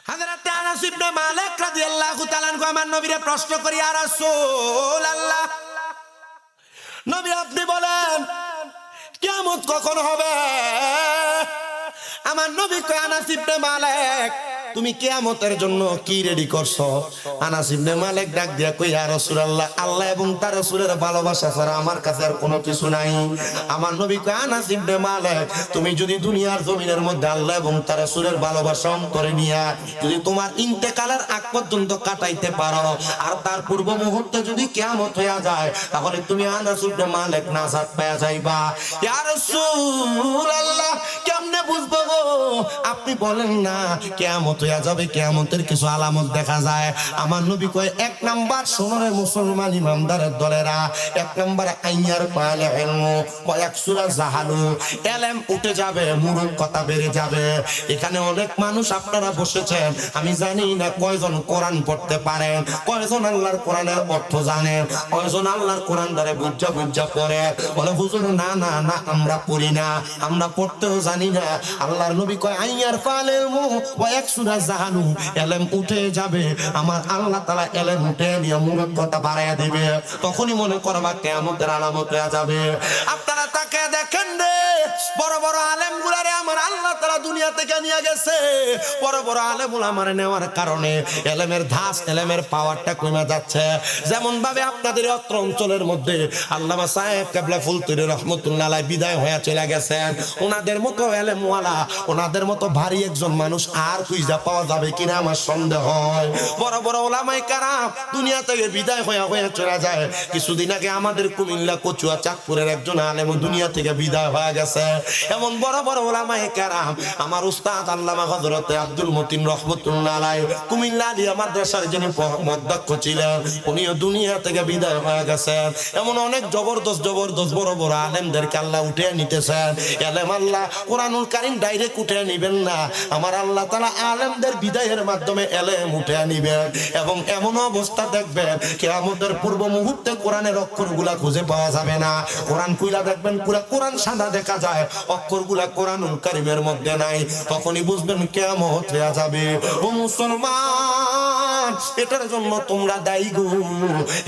হযরত আনাস ইবনে মালিক রাদিয়াল্লাহু তাআলা আনহু আমার নবীরে প্রশ্ন করি, ইয়া রাসূলুল্লাহ, নবী আপনি বলেন কিয়ামত কখন হবে? আমার নবী কয়, আনাস ইবনে মালিক, তুমি কিয়ামতের জন্য কি রেডি করছো? আনাস ইবনে মালিক ডাক দিয়া কই, ইয়া রাসূলুল্লাহ, আল্লাহ এবং তার রাসূলের ভালোবাসা ছাড়া আমার কাছে আর কোনো কিছু নাই। আমার নবী কয়, আনাস ইবনে মালিক, তুমি যদি দুনিয়ার জমিনের মধ্যে আল্লাহ এবং তার রাসূলের ভালোবাসা অন্তরে নিয়া যদি তোমার ইন্তেকালের আগ পর্যন্ত কাটাইতে পারো, আর তার পূর্ব মুহূর্তে যদি কিয়ামত হয়ে যায়, তাহলে তুমি আনাস ইবনে মালিক নাজাত পেয়ে যাইবা। ইয়া রাসূলুল্লাহ, কেমনে বুঝবো গো? আপনি বলেন না কিয়ামত হয়ে যাবে, কিয়ামতের কিছু আলামত দেখা যায়। আমার নবী কয়, এক নাম্বার শোনে মুসলমান ইমানদারের দলেরা, এক নাম্বার আইয়ার পালে ইলমু ওয়া ইয়াকসুরা জাহালু, ইলম উঠে যাবে, মূর্খতা বেড়ে যাবে। এখানে অনেক মানুষ আপনারা বসেছেন, আমি জানি না কয়জন কোরআন পড়তে পারেন, কয়জন আল্লাহর কোরআনের অর্থ জানেন, কয়জন আল্লাহর কোরআন ধরে বুঝা বুঝা পড়ে। বলে হুজুর না না না, আমরা পড়ি না, আমরা পড়তেও জানি না। আল্লাহর নবী কয়, আইয়ার পালে ইলমু ওয়া ইয়াকসুরা জাহালু, ইলম উঠে যাবে, আমার আল্লাহ তাআলা ইলম উঠে নিয়ে মূর্খতা বাড়াইয়া দিবে। তখনই মনে করবা কিয়ামতের আলামত হয়ে যাবে। আপনারা তাকে দেখেন রে, বড় বড় আলেম গুলারে আমার আল্লাহ তাআলা দুনিয়া থেকে নিয়ে গেছে। বড় বড় আলেম উলামারে নেওয়ার কারণে ইলমের ধাস, ইলমের পাওয়ারটা কমে যাচ্ছে। যেমন ভাবে আপনাদের অত্র অঞ্চলের মধ্যে আল্লামা সাহেব কেবলা ফুলতুরি রাহমাতুল্লাহ আলাইহি বিদায় হয়ে চলে গেছেন। ওনাদের মতো ইলমওয়ালা, ওনাদের মতো ভারী একজন মানুষ আর খুঁজে পাওয়া যাবে কিনা আমার সন্দেহ হয়। বড় বড় ওলামায়ে কেরাম দুনিয়া থেকে বিদায় হয়ে চলে যায়। কিছুদিন আগে আমাদের কুমিল্লা কচুয়া চাঁদপুরের একজন আলেম দুনিয়া থেকে বিদায় হয়ে গেছে। এমন বড় বড় ওলামায়ে কেরাম, আমার উস্তাদ আল্লামা হযরতে আব্দুল মতিন রাহমাতুল্লাহ আলাইহি কুমিল্লা আলিয়া মাদ্রাসার যিনি অধ্যক্ষ ছিলেন, উনিও দুনিয়া থেকে বিদায় হয়ে গেছেন। এমন অনেক জবরদস্ত বড় বড় আলেমদেরকে আল্লাহ উঠে নিতেছেন। এলেম আল্লাহ কোরআনুল কারীম ডাইরেক্ট উঠে নিবেন না, আমার আল্লাহ তাআলা আলেমদের বিদায়ের মাধ্যমে এলেম উঠে নিবেন। এবং এমন অবস্থা দেখবেন কিয়ামতের পূর্ব মুহূর্তে কোরআনের অক্ষরগুলা খুঁজে পাওয়া যাবে না। কোরআন খুইলা দেখবেন পুরো কোরআন সাদা দেখা যায়, অক্ষরগুলা কোরআনুল কারীমের মধ্যে নাই। তখনই বুঝবেন কিয়ামত হয়ে যাবে। ও মুসলমান, এটার জন্য তোমরা দায়ী গো।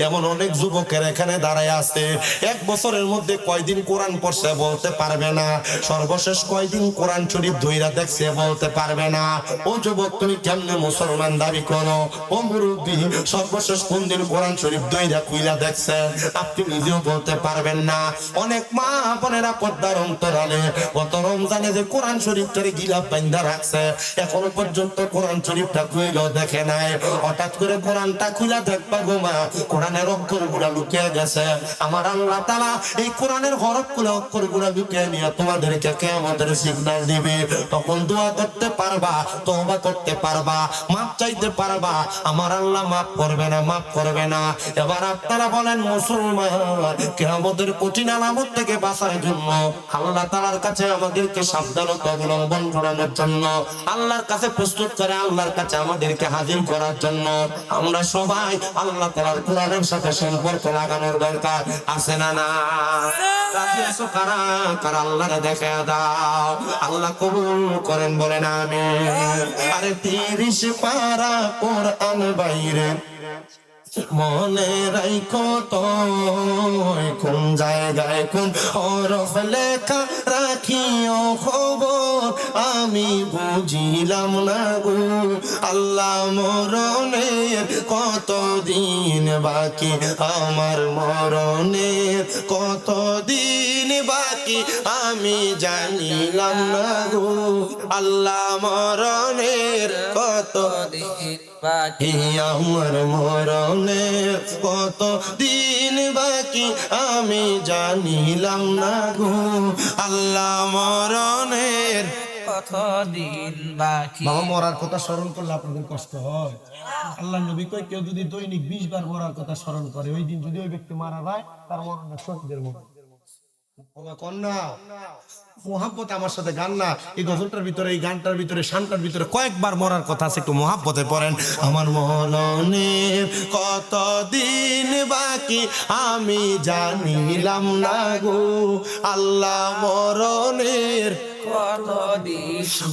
এমন অনেক যুবকের এখানে দাঁড়ায় আছে, এক বছরের মধ্যে কয়দিন কোরআন পড়ছে বলতে পারবে না, সর্বশেষ কয়দিন কোরআন শরীফ ধইরা দেখছে বলতে পারবে না। ও যুবক, তুমি কেমনে মুসলমান দাবি করো? ও মুরব্বী, সর্বশেষ কোন দিন কোরআন শরীফ ধইরা খুইলা দেখছে আপনি নিজেও বলতে পারবেন না। অনেক মা বোনেরা পর্দার অন্তরালে গত রমজানে যে কোরআন শরীফটারে গিলাফ বান্ধা রাখছে, এখনো পর্যন্ত কোরআন শরীফটা খুইলেও দেখে নাই। হঠাৎ করে কোরআনটা খুইলা দেখবা গো মা, কোরআনের অক্ষরগুলা লুকিয়ে গেছে। আমার আল্লাহ তাআলা এই কোরআনের হরফগুলো, অক্ষরগুলো লুকিয়ে নিয়ে তোমাদেরকে কিয়ামতের সিগন্যাল দিবে। তখন দোয়া করতে পারবা, তওবা করতে পারবা, মাফ চাইতে পারবা। আমার আল্লাহ মাফ করবে না, মাফ করবে না। এবার আপনারা বলেন মুসলমান, কিয়ামতের কঠিন আলামত থেকে বাঁচার জন্য আল্লাহ তাআলার কাছে আমাদেরকে সাবধানতা অবলম্বন করানোর জন্য, আল্লাহর কাছে প্রস্তুত করে আল্লাহর কাছে আমাদেরকে হাজির করার জন্য আমরা সবাই আল্লাহ তাআলার কোরআনের সাথে সম্পর্ক লাগানোর দরকার আছে না? না রাজি আছো কারা কারা? আল্লাহরে দেখা দাও, আল্লাহ কবুল করেন, বলেন আমিন। আরে 30 পারা কোরআন বাইরে মনে রাখো তো, কোন জায়গায় কোন হরফ লেখা রাখিও খবর আমি বুঝিলাম না গো। আল্লাহ মরণের কত দিন বাকি, আমার মরণের কত দিন বাকি আমি জানিলাম না গো। আল্লাহ মরণের কত দিন বাকি, আমার মরণের কত দিন বাকি আমি জানিলাম না গো। আল্লাহ মরণের কত দিন বাকি। বাবা, মরার কথা স্মরণ করলে আপনাদের কষ্ট হয়? আল্লাহ নবী কয়, কেউ যদি দৈনিক 20 বার মরার কথা স্মরণ করে, ওই দিন যদি ওই ব্যক্তি মারা যায়, তার মরণটা শহীদের মতো। মোহাব্বত আমার সাথে গান না, এই গজলটার ভিতরে, এই গানটার ভিতরে, শানটার ভিতরে কয়েকবার মরার কথা আছে, একটু মোহাব্বতে পড়েন। আমার মরণের কত দিন বাকি আমি জানিলাম না গো। আল্লাহ মরণের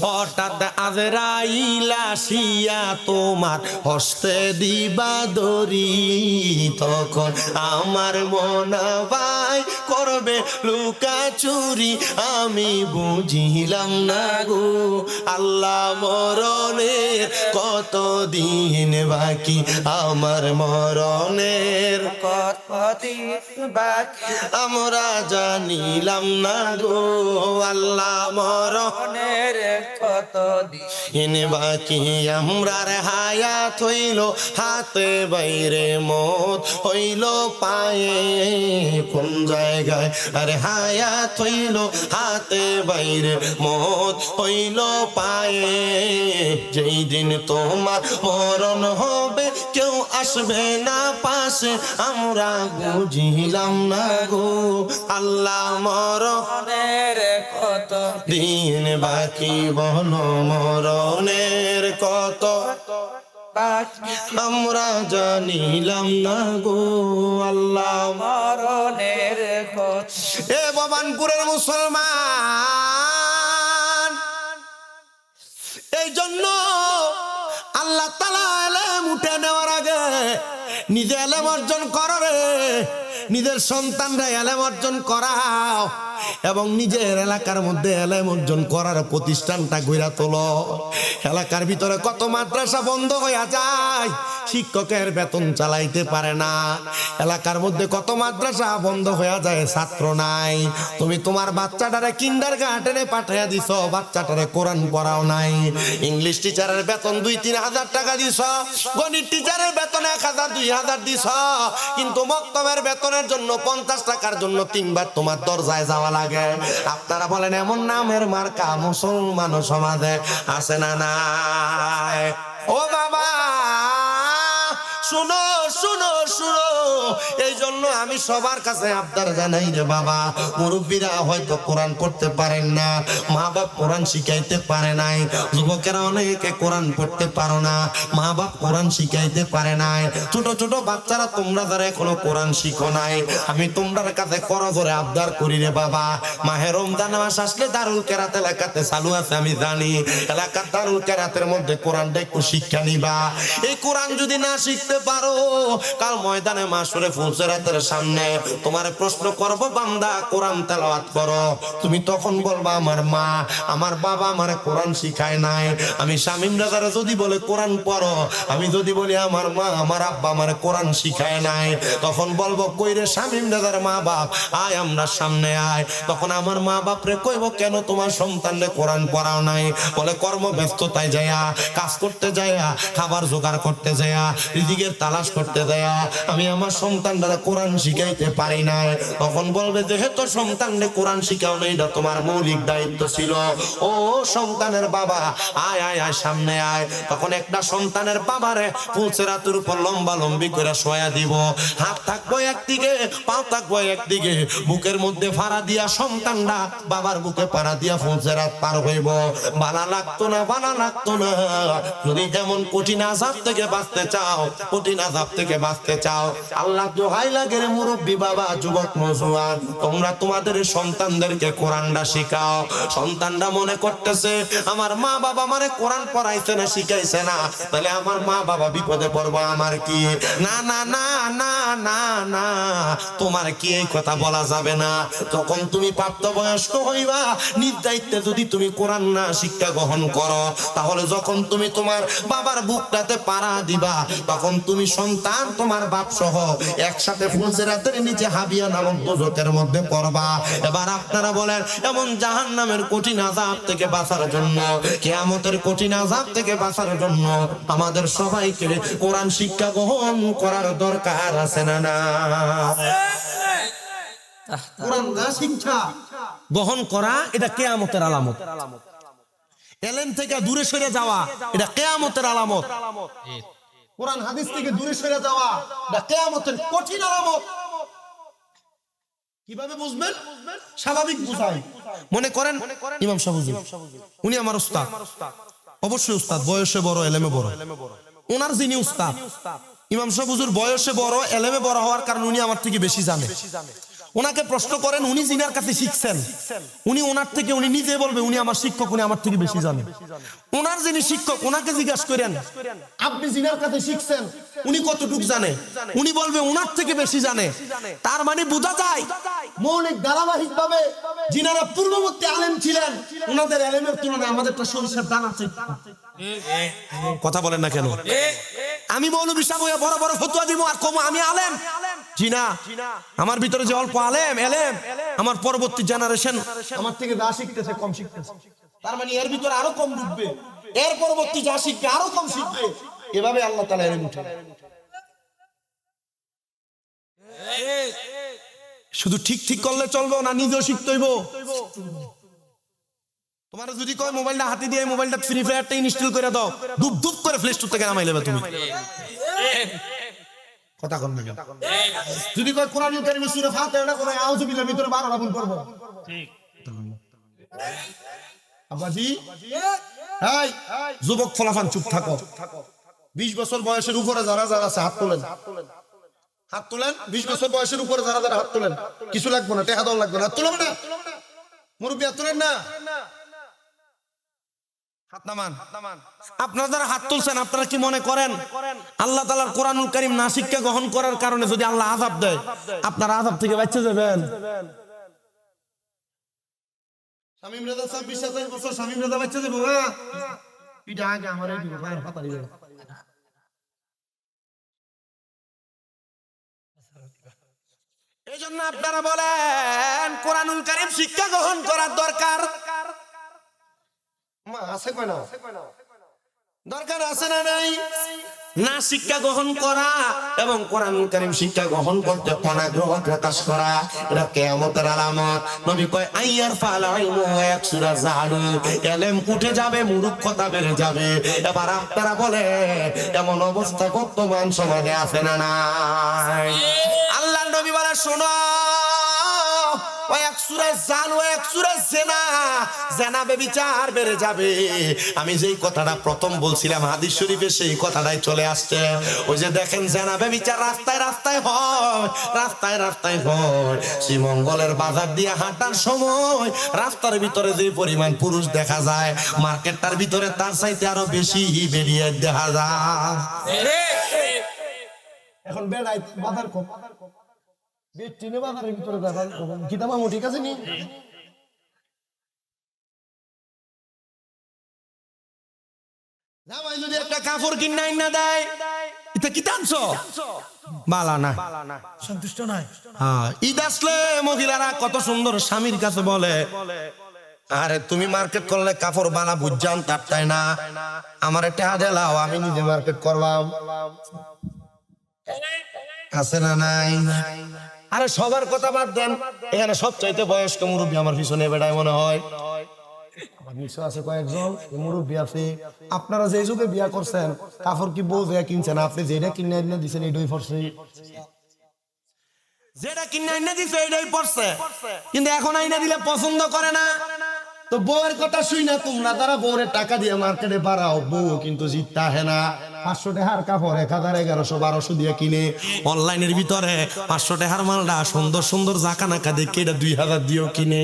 হঠাৎ আজরাইল আসিয়া তোমার হস্তে দিবা দড়ি, তখন আমার মনা ভাই করবে লুকা চুরি, আমি বুঝিলাম না গো আল্লাহ মরণের কত দিন বাকি, আমার মরণের কত দিন বাকি, আমরা জানিলাম না গো আল্লাহ মরণের কত দিন বাকি, আমরার হায়াত হইল হাতে বাইরে মত হইল পায়ে কোন জায়গায়, আরে হায়াত হইল হাতে বাইরে মত হইল পায়ে, যেই দিন তোমার মরণ হবে কেউ আসবে না পাশে, আমরা বুঝিলাম না গো আল্লাহ মরণের কত দিন বাকি, বলো মরণের কত বাকি, আমরা জানিলাম না গো আল্লাহ মরণের কত। এ ভবানপুরের মুসলমান, এই জন্য আল্লাহ তাআলা ইলম উঠে নেওয়ার আগে নিজে ইলম অর্জন করো রে, নিজের সন্তানরা ইলম অর্জন করাও এবং নিজের এলাকার মধ্যে ইলম অর্জন করার প্রতিষ্ঠানটা গড়ে তোলো। এলাকার ভিতরে কত মাদ্রাসা বন্ধ হয়ে যায়, শিক্ষকের বেতন চালাইতে পারে না, এলাকার মধ্যে কত মাদ্রাসা বন্ধ হয়ে যায়, ছাত্র নাই, তুমি তোমার বাচ্চাটারে কিন্ডারগার্টেনে পাঠিয়ে দিছো, বাচ্চাটারে কোরআন পড়াও নাই, ইংলিশ টিচারের বেতন 2-3 হাজার টাকা দিছ, গণিত টিচারের বেতন 1000-2000 দিছ, কিন্তু মক্তবের বেতনের জন্য 50 টাকার জন্য 3 বার তোমার দরজায় যাওয়া লাগে। আপনারা বলেন এমন নামের মার্কা মুসলমান সমাজে আছে না নাই? ও বাবা শুনো শুনো শুনো, এই জন্য আমি সবার কাছে আবদার জানাই রে বাবা, মুরব্বীরা হয়তো কোরআন পড়তে পারেন না, মা বাপ কোরআন শিখাইতে পারে নাই, যুবকেরা অনেকে কোরআন পড়তে পারো না, মা বাপ কোরআন শিখাইতে পারে নাই, ছোট ছোট বাচ্চারা তোমরা যারা এখনো কোরআন শিখো নাই, আমি তোমরার কাছে করো ধরে আবদার করি রে বাবা, মাহে রমজান মাস আসলে দারুল কেরাত এলাকাতে চালু আছে আমি জানি, এলাকার দারুল কেরাতের মধ্যে কোরআনটা একটু শিক্ষা নিবা। এই কোরআন যদি না শিখতে পারো, কাল ময়দানে মাশরে ফুলসিরাতের সামনে তোমার প্রশ্ন করব, বান্দা কোরআন তেলাওয়াত করো, তুমি তখন বলবা আমার মা আমার বাবা আমার কোরআন শিখায় নাই, আমি শামীম রাজারা যদি বলে কোরআন পড়ো, আমি যদি বলি আমার মা আমার আব্বা আমার কোরআন শিখায় নাই, তখন বলবো কই রে শামীম রাজার মা বাপ আয় আমরা সামনে আয়, তখন আমার মা বাপ রে কইব কেন তোমার সন্তানরে কোরআন পড়াও নাই, বলে কর্মব্যস্ততায় যায়া কাজ করতে যায়া খাবার জোগাড় করতে যায়া রিজিকের তালাশ করতে দেয়া আমি আমার সন্তানরা কোরআন শিখাইতে পারি না, তখন বলবে যেহেতু সন্তানরে কোরআন শিখাও না এটা তোমার মৌলিক দায়িত্ব ছিল, ও সন্তানের বাবা আয় আয় আয় সামনে আয়, তখন একটা সন্তানের বাবারে ফুলসিরাতের উপর লম্বা লম্বি করে শোয়া দিব, হাত থাকবো একদিকে পা থাকবো একদিকে, বুকের মধ্যে ফাড়া দিয়া সন্তানরা বাবার বুকে পাড়া দিয়া ফুলসিরাত পার হইব, বালা লাগতো না বালা লাগতো না, যদি যেমন কঠিন আযাব থেকে বাঁচতে চাও, কঠিন আযাব থেকে বাঁচতে চাও, আল্লাহ দোহাই লাগে রে মুরব্বি বাবা যুবক নওজোয়ান, তোমরা তোমাদের সন্তানদেরকে কোরআনটা শেখাও। সন্তানরা মনে করতেছে আমার মা বাবা আমারে কোরআন পড়াইছে না শিখাইছে না, তাহলে আমার মা বাবা বিপদে পড়বো আমার কি, না না না না না না, তোমার কি এই কথা বলা যাবে না, তখন তুমি প্রাপ্তবয়স্ক হইবা, নিজ দায়িত্বে যদি তুমি কোরআন না শিক্ষা গ্রহণ করো, তাহলে যখন তুমি তোমার বাবার বুকটাতে পাড়া দিবা, তখন তুমি সন্তান তোমার বাপ সহ একসাথে ফুলসিরাতের নিচে হাবিয়া নামক দোজখের মধ্যে পড়বা। এবার আপনারা বলেন এমন জাহান্নামের কঠিন আযাব থেকে বাঁচার জন্য, কিয়ামতের কঠিন আযাব থেকে বাঁচার জন্য আমাদের সবাইকে কোরআন শিক্ষা গ্রহণ করার দরকার আছে না না? কোরআন শিক্ষা গ্রহণ করা এটা কিয়ামতের আলামত, এলেম থেকে দূরে সরে যাওয়া এটা কিয়ামতের আলামত, কোরআন হাদিস থেকে দূরে সরে যাওয়া এটা কিয়ামতের কঠিন আলামত। কিভাবে বুঝবেন? স্বাভাবিক বুঝাই। মনে করেন ইমাম সাহেব হুজুর, উনি আমার উস্তাদ, অবশ্যই উস্তাদ, বয়সে বড় এলেমে বড়, ওনার যিনি উস্তাদ ইমাম সাহেব হুজুর বয়সে বড় এলেমে বড় হওয়ার কারণে উনি আমার থেকে বেশি জানে, ওনাকে প্রশ্ন করেন, উনি জিনার কাছে শিখছেন, উনি ওনার থেকে, উনি নিজে বলবে উনি আমার শিক্ষক, উনি আমার থেকে বেশি জানেন। ওনার যিনি শিক্ষক ওনাকে জিজ্ঞাসা করেন আপনি জিনার কাছে শিখছেন, উনি কতটুকু জানে, উনি বলবে ওনার থেকে বেশি জানে। তার মানে বোঝা যায় মৌলিক ধারাবাহিক ভাবে জিনারা পূর্ববর্তী আলেম ছিলেন, ওনাদের আলেমের তুলনায় আমাদেরটা সরিষার দানা আছে। কথা বলেন না কেন? আমি মৌলবী সাহেব হয়ে বড় বড় ফতোয়া দিব আর কম আমি আলেম? জি না, আমার ভিতরে যে অল্প আলেম আমার পরবর্তী জেনারেশন আমার থেকে যা শিখতেছে কম শিখতেছে। তার মানে এর ভিতরে আরো কম ঢুকবে, এর পরবর্তী যা শিখবে আরো কম শিখবে। এভাবে আল্লাহ তাআলা এর উঠে। শুধু ঠিক ঠিক করলে চলবে না, নিজেও শিখতে হইব। তোমার যদি কয় মোবাইলটা হাতে দিয়ে মোবাইলটা ফ্রি ফায়ারটা ইনস্টল করে দাও, ধুপ ধুপ করে প্লে স্টোর থেকে নামাই নেবে তুমি। কথা কম না। যদি কয় কোরআনুল কারীমের সূরা ফাতিহাটা করে আউযু বিল্লাহির ভিতরে 12 রাবণ করব, ঠিক? আব্বাজি এই যুবক ফলাফান চুপ থাকো। 20 বছর বয়সের উপরে যারা যারা আছে হাত তোলেন, হাত তোলেন। 20 বছর বয়সের উপরে যারা যারা হাত তোলেন, কিছু লাগবে না, টাকা দাও লাগবে না, তোলেন না মুরব্বি, হাত তোলেন না, হাত নামান। আপনারা যারা হাত তুলছেন আপনারা কি মনে করেন আল্লাহ তাআলার কোরআনুল কারীম না শিক্ষা গ্রহণ করার কারণে যদি আল্লাহ আযাব দেয় আপনারা আযাব থেকে বাঁচতে যাবেন? শামীম রেজা 26-27 বছর, শামীম রেজা বাঁচতে যাবে না? পিটা আগে আমারে দিব ভাই পাতা দিবে। এইজন্য আপনারা বলেন কোরআনুল কারীম শিক্ষা গ্রহণ করার দরকার আছে কয় না? দরকার আছে না নাই? না শিক্ষা গ্রহণ করা এবং কোরআনুল কারীম শিক্ষা গ্রহণ করতে অনাগ্রহ প্রকাশ করা এটা কিয়ামতের আলামত। নবী কয় আইয়ার ফাল ইলমু ওয়া ইয়াকসুরা জাহালু, ইলম উঠে যাবে, মূর্খতা বেড়ে যাবে। এবার আপনারা বলে এমন অবস্থা বর্তমান সমাজে আছে না নাই? আল্লাহর নবী বলে শোনো, আমি যেই কথাটা প্রথম বলছিলাম হাদিস শরীফে সেই কথাটাই চলে আসছে। ওই যে দেখেন জেনা ব্যভিচার রাস্তায় রাস্তায় হয়, রাস্তায় রাস্তায় হয়। শ্রীমঙ্গলের বাজার দিয়ে হাঁটার সময় রাস্তার ভিতরে যে পরিমাণ পুরুষ দেখা যায়, মার্কেটটার ভিতরে তার চাইতে আরো বেশি বেরিয়ে দেখা যায়। এখন বেড়াই বাজার কম, বেটিনে বাজারের ভিতরে যাবেন গীতা মামু ঠিক আছে নি? জামাই যদি একটা কাপড় কিনে না দেয় এটা কি টানছো? বালা না, সন্তুষ্ট নয়। হ্যাঁ, ঈদ আসলে মহিলারা কত সুন্দর স্বামীর কাছে বলে আরে তুমি মার্কেট করলে কাপড় বালা বুঝজান তারটাই না, আমার একটা দেলাও আমি নিজে মার্কেট করলাম। আছে না নাই? আরে সবার কথা বাদ দেন, এখানে সবচাইতে বয়স্ক মুরব্বী আমার পিছনে বেড়ায় মনে হয়। আমার নিশ্চয় আছে কয়েকজন মুরব্বী আছে। আপনারা যে যুগে বিয়া করছেন কাপড় কি বউ যে কিনছেন, আপনি যেটা কিনে এনে দিচ্ছেন এটাই পড়ছে, যেটা কিনে এনে দিচ্ছে এটাই পড়ছে, কিন্তু এখন আইনা দিলে পছন্দ করে না। তো বউয়ের কথা শুই না তোমরা, তারা বউয়ের টাকা দিয়ে মার্কেটে বাড়াও, বউ কিন্তু জিততে আহে না। 500 টাকার কাপড় 1000, 1100, 1200 দিয়ে কিনে অনলাইনের ভিতরে 500 টাকার মালটা সুন্দর সুন্দর জাকা নাকা দেখে এটা 2000 দিয়েও কিনে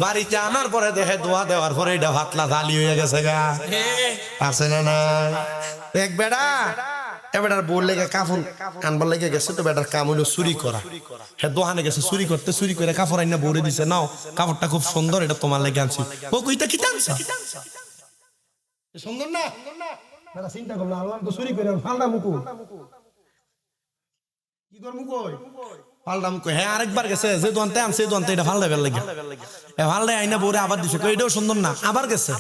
বাড়িতে আনার পরে দেখে দোয়া দেওয়ার পরে এটা ভাতলা জালি হয়ে গেছে গা। আছে না না? এক বেড়া এবার বউর লেগে কাপড় আনবার লেগে গেছে, তো বেটার কাম হলো চুরি করা। হ্যাঁ দোকানে গেছে চুরি করতে, চুরি করে কাপড় আইনা বউরে দিছে, নাও কাপড়টা খুব সুন্দর, এটা তোমার লেগে আনছি। ও কইটা কি টানছ? সুন্দর না? বেটা চিন্তা করলাম আল্লাহ তো চুরি করে ফালডা মুকু কি কর মুকু ফালডা মুকু। হ্যাঁ আরেকবার গেছে যে দোকানতে আনছে এই দোকানতে এটা ফালডা বেল লাগে, ফালডা আইনা বউরে আবার দিছে, কই এটাও সুন্দর না, আবার গেছে।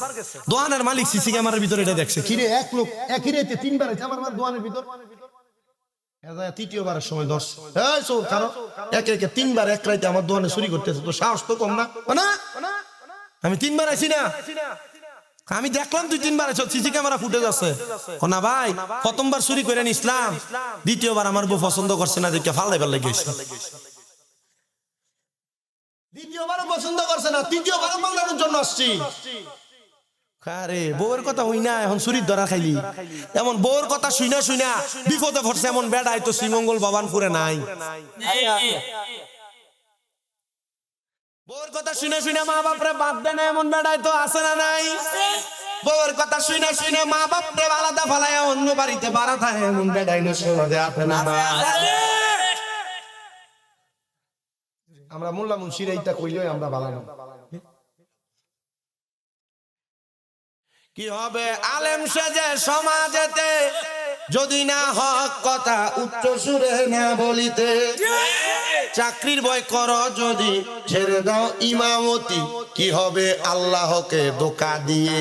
দোকানের মালিক সিসি ক্যামেরার ভিতরে এটা দেখছে, কিরে এক লোক একই রাতে 3 বার আমার দোকানের ভিতর, তৃতীয়বারের সময় দর্শ কারো একে একে 3 বার এক রাতে আমার দোকানে চুরি করতেছে, তো সাহস তো কম না? আমি 3 বার আইছি না, আমি দেখলাম তুই 3 বার আইছ, সিসি ক্যামেরা ফুটেজ আছে। না ভাই, প্রথমবার চুরি করে নিছিলাম, দ্বিতীয়বার আমার বউ পছন্দ করছে না দেখে ফালডা বেল লেগেছে, দ্বিতীয়বারও পছন্দ করছে না, তৃতীয়বারও পাল্টানোর জন্য আসছি। আরে বউয়ের কথা হই না, এখন চুরির ধরা খাইলি। এমন বউয়ের কথা শুইনা শুইনা বিপদে পড়ছে এমন বেড়াই তো শ্রীমঙ্গল বাবানপুরে নাই। বউর কথা শুনে শুনে মা বাপরে বাদ দেন, এমন বেড়াই তো আছে না নাই? বউর কথা শুনে শুনে মা বাপরে আলাদা ফালায় অন্য বাড়িতে বাড়া থাকে, এমন বেড়াই না সমাজে আছে না নাই? আমরা মোল্লা মুন্সির এইটা কইলেই আমরা বালানো। কি হবে আলেম সেজে সমাজেতে, যদি না হক কথা উচ্চ সুরে না বলিতে। চাকরির ভয় করো যদি ছেড়ে দাও ইমামতি, কি হবে আল্লাহকে ধোঁকা দিয়ে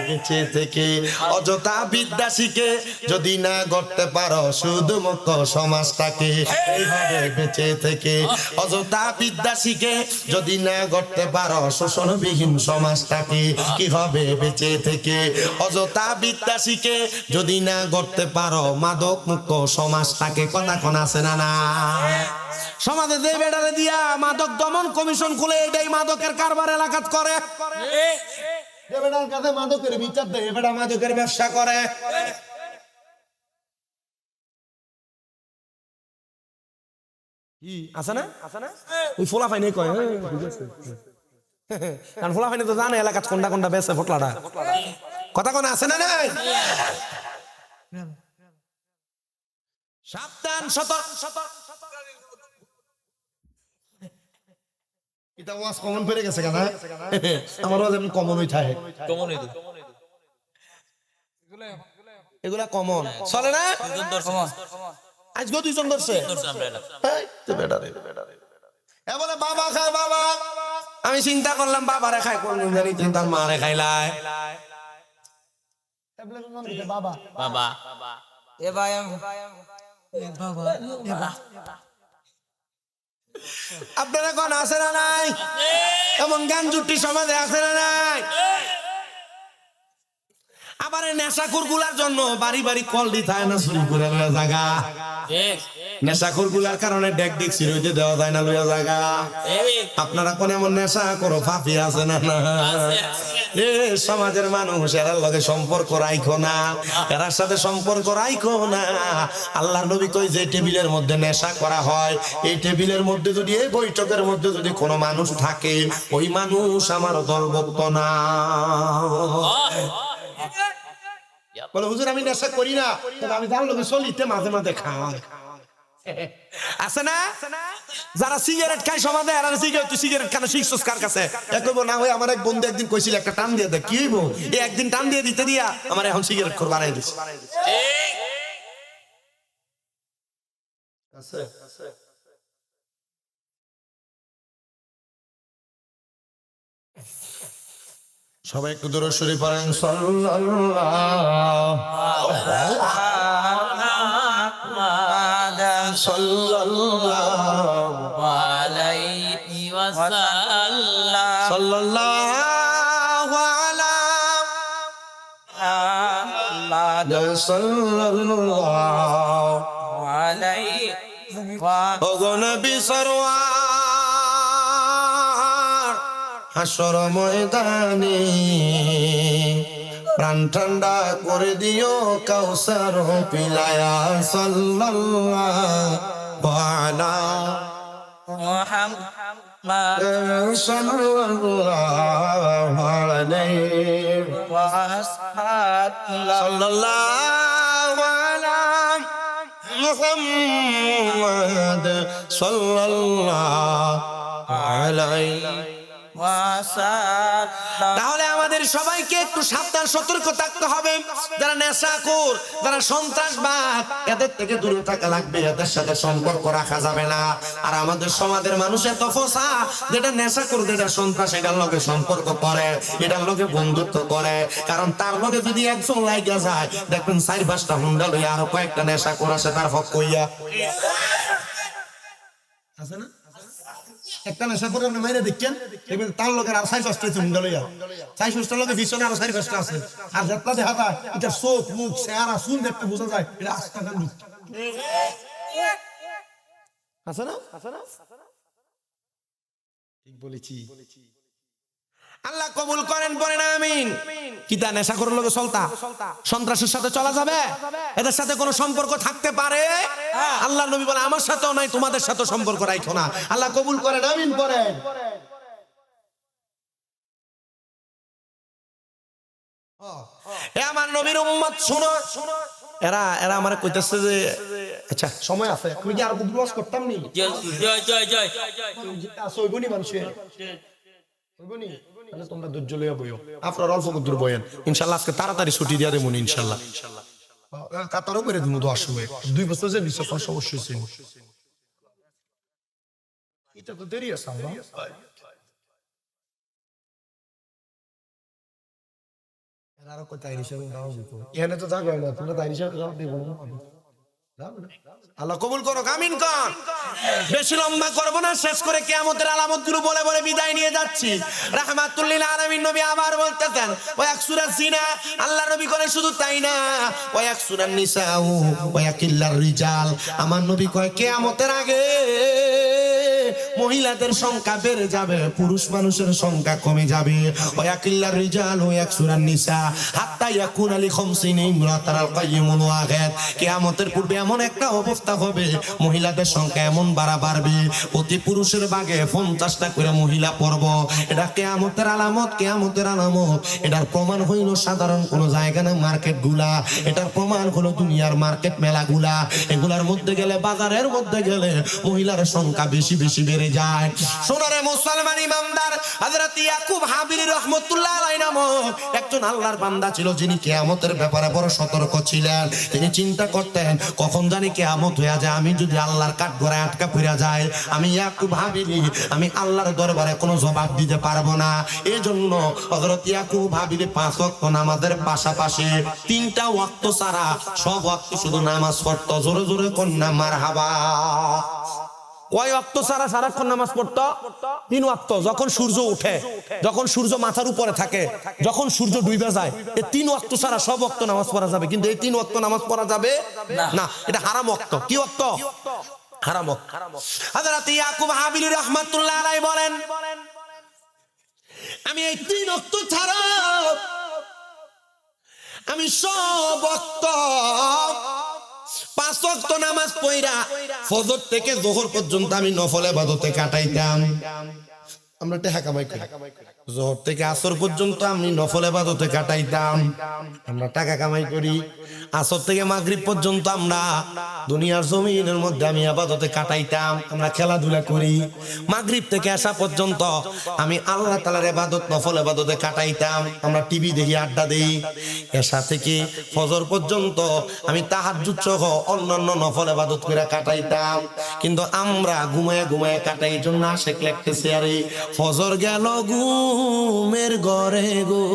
বেঁচে থেকে। অযথা বিদ্যা শিখে যদি না গড়তে পারো শুধুমাত্র সমাজটাকে, কি হবে বেঁচে থেকে। অযথা বিদ্যা শিখে যদি না গড়তে পারো শোষণবিহীন সমাজটাকে, কি হবে বেঁচে থেকে। অযথা বিদ্যা শিখে যদি না গড়তে পারো মাদক মুক্ত সমাজটাকে। কথা কোন আছে না না? সমাজে যে বেড়ারে দিয়া মাদক দমন কমিশন খুলে এটাই মাদকের কারবার এলাকাত করে। যে বেড়ার কাছে মাদকের বিচার দেয়, বেড়া মাদকের ব্যবসা করে। কি আছে না? ওই ফোলা ফাইনে কয়, কারণ ফোলা ফাইনে তো জানে এলাকাত কোনটা কোনটা বেছে ফোটলাটা। কথা কোন আছে না নাই? সাবধান, সতর্ক সতর্ক। এটা ওয়াজ কমন পড়ে গেছে কেন? আমার ওয়াজ এমনি কমন হই থাকে, কমন হই তো এগুলা কমন চলে না। আজ গো দুইজন ধরছে তো বেটা রে এ বলে বাবা খায় বাবা। আমি চিন্তা করলাম বাবা রে খায় কোন জানি তার মা রে খাইলাই। বাবা বাবা এ ভাই আপনারা কোন আছে না নাই? এমন গান জুটি সমাজে আছে না নাই? আবার নেশাখোর গুলার জন্য বাড়ি বাড়ি কল দিতে হয় না, চুরি করে লইয়া জায়গা। নেশাখোর গুলার কারণে ডেক ডেক সিরইতে দেওয়া যায় না, লইয়া জায়গা। আপনারা কোন এমন নেশা করো ফাঁপি আছে না না? এ সমাজের মানুষ এরার লগে সম্পর্ক রাইখো না, এরার সাথে সম্পর্ক রাইখো না। আল্লাহর নবী কই যে টেবিলের মধ্যে নেশা করা হয়, এই টেবিলের মধ্যে যদি, এই বৈঠকের মধ্যে যদি কোনো মানুষ থাকে, ওই মানুষ আমার দলভুক্ত না। বলে হুজুর আমি নেশা করি না, তবে আমি তার লগে চলিতে মাঝে মাঝে খাই। আছে না যারা সিগারেট খায় সমাজে, আর সিগারেট কেন শিখছস কার কাছে? কইবো না হয় আমার এক বন্ধু একদিন কইছিল একটা টান দিয়ে দে। কি হইব? এই একদিন টান দিয়ে দিতে দিয়া আমার এখন সিগারেট খোর বানাই দিছে। আছে সবাই একটু দূরে সরে পড়েন সাল্লাল্লাহু আলাইহি ওয়াসাল্লাম সাল্লাল্লাহু আলাইহি ও গো নবী সরওয়ার হাসর ময়দানে প্রাণ ঠান্ডা করে দিও কাউসার পিলায়া সাল্লাল্লাহু মুহাম্মদ সাল্লাল্লাহু আলাইহি সাল্লাল্লাহু আলাইহি মুহাম্মদ সাল্লাল্লাহু আলাইহি। তাহলে আমাদের সবাইকে একটু সাবধান সতর্ক থাকতে হবে। যারা নেশাখোর, যারা সন্ত্রাসবাদ, এদের থেকে দূরে থাকা লাগবে, এদের সাথে সম্পর্ক রাখা যাবে না। আর আমাদের সমাজের মানুষ এত ফসা, যেটা নেশাখোর, যেটা সন্ত্রাস, এটার লগে সম্পর্ক করে, এটার লগে বন্ধুত্ব করে। কারণ তার লগে যদি একজন লাইগা যায়, দেখবেন 4-5টা হুন্ডা লইয়া আরো কয়েকটা নেশাখোর আছে তার হক কইয়া। আছে না? একটা নেশা করে আপনি মাইরে দেখেন, দেখবেন তার লোকের আর 4-5টা হুন্ডা লইয়া, 4-5টার লগে পিছনে আরো 4-5টা আছে। আর যেটা দেখা যায় এটা চোখ মুখ চেহারা চুল দেখতে বোঝা যায় এটা আস্তা গান আছে না? ঠিক বলেছি। আল্লাহ কবুল করেন, পড়েন আমিন। কিতা নেশাখোরের লগে চলতা, সন্ত্রাসের সাথে চলা যাবে? এদের সাথে কোনো সম্পর্ক থাকতে পারে? আল্লাহ নবী বলে আমার সাথেও নাই, তোমাদের সাথে সম্পর্ক রাখো না। আল্লাহ কবুল করেন, আমিন পড়েন। এ আমার নবীর উম্মত শুনো, এরা এরা আমার কইতেছে যে আচ্ছা সময় আছে, আমি কি আর বুঝবাস করতাম নি? জয় জয় জয় সইবনি মানুষে সইবনি, তাহলে তোমরা ধৈর্য লইয়া বইও, আপনার অল্প দূর বইয়েন, ইনশাআল্লাহ আজকে তাড়াতাড়ি ছুটি দিয়া দেবো ইনশাআল্লাহ। কাতারও করে দিন দোয়ার সময় 2 বছর যে নিশ্চয় সমস্যা ছিল, এটা তো দেরি আছে আমরা। আরো কোথায় হিসেবে দাও দিত, এখানে তো জায়গা না, তোমরা তাই হিসেবে দাও দিব না। আল্লাহ কবুল করো, আমিন কর। বেশি লম্বা করব না, শেষ করে কিয়ামতের আলামতগুলো বলে বলে বিদায় নিয়ে যাচ্ছি। রাহমাতুল লিল আলামিন নবী আবার বলতেছেন, ওয়া ইয়াকসুরা জিনা, আল্লাহর নবী করে শুধু তাই না, ওয়া ইয়াকসুরান নিসাউ ওয়া ইয়াকিল্লার রিজাল, আমার নবী কয় কিয়ামতের আগে মহিলাদের সংখ্যা বেড়ে যাবে, পুরুষ মানুষের সংখ্যা কমে যাবে। ওয়া ইয়াকিল্লার রিজাল ওয়া ইয়াকসুরান নিসা হাত্তা ইয়াকুন আলি খামসিন ইমরাতাল কাইয়িমুল ওয়াহিদ, কিয়ামতের পূর্বে এমন একটা অবস্থা হবে, মহিলাদের সংখ্যা এমন বাড়বে, প্রতি পুরুষের ভাগে 50টা করে মহিলা পড়ব। এটা কিয়ামতের আলামত, কিয়ামতের আলামত। এটার প্রমাণ হইল সাধারণ কোন জায়গা না, মার্কেট গুলা, এটার প্রমাণ হলো দুনিয়ার মার্কেট মেলাগুলা, এগুলার মধ্যে গেলে, বাজারের মধ্যে গেলে মহিলার সংখ্যা বেশি বেশি বেড়ে যায়। সোনারে মুসলমান ইমানদার, হযরত ইয়াকুব হাবিলি রাহমাতুল্লাহ আলাইহি নামক একজন আল্লাহর বান্দা ছিল, যিনি কিয়ামতের ব্যাপারে বড় সতর্ক ছিলেন। তিনি চিন্তা করতেন কখন জানি কিয়ামত হয়ে যায়, আমি যদি আল্লাহর কাঠগড়ায় আটকা পড়ে যায়, আমি ইয়াকুব হাবিলি, আমি আল্লাহর দরবারে কোনো জবাব দিতে পারবো না। এই জন্য হযরত ইয়াকুব হাবিলি 5 ওয়াক্ত নামাজের পাশাপাশি 3টা ওয়াক্ত ছাড়া সব ওয়াক্ত শুধু নামাজ পড়তো। জোরে জোরে কন্যা মারহাবা। কয় ওয়াক্ত ছাড়া সারাক্ষণ নামাজ পড়তো? 3 ওয়াক্ত। যখন সূর্য ওঠে, যখন সূর্য মাথার উপরে থাকে, যখন সূর্য ডুবে যায়, এই 3 ওয়াক্ত ছাড়া সব ওয়াক্ত নামাজ পড়া যাবে, কিন্তু এই 3 ওয়াক্ত নামাজ পড়া যাবে না, এটা হারাম ওয়াক্ত। কি ওয়াক্ত? হারাম ওয়াক্ত। হযরত ইয়াকুব হাবিলি রাহমাতুল্লাহ আলাইহি বলেন, আমি এই 3 ওয়াক্ত ছাড়া আমি সব ওয়াক্ত 5 ওয়াক্ত নামাজ পড়া ফজর থেকে যোহর পর্যন্ত আমি নফল ইবাদতে কাটাইতাম। আমরা টাকা কামাই করি, যোহর থেকে আসর পর্যন্ত আমি নফল ইবাদতে কাটাইতাম। আমরা টাকা কামাই করি, আসর থেকে মাগরিব পর্যন্ত আমরা দুনিয়ার জমিনের মধ্যে আমি ইবাদতে কাটাইতাম। আমরা খেলাধুলা করি, মাগরিব থেকে আসা পর্যন্ত আমি আল্লাহ তাআলার ইবাদত, নফল ইবাদতে কাটাইতাম। আমরা টিভি দেখি, আড্ডা দেই। এশা থেকে ফজর পর্যন্ত আমি তাহাজ্জুদ সহ অন্যান্য নফল ইবাদত করে কাটাইতাম। কিন্তু আমরা ঘুমায় ঘুমায় কাটাই, এই জন্য আশেক লাগতেছে, আরে ফজর গেল ঘুমের ঘরে গো,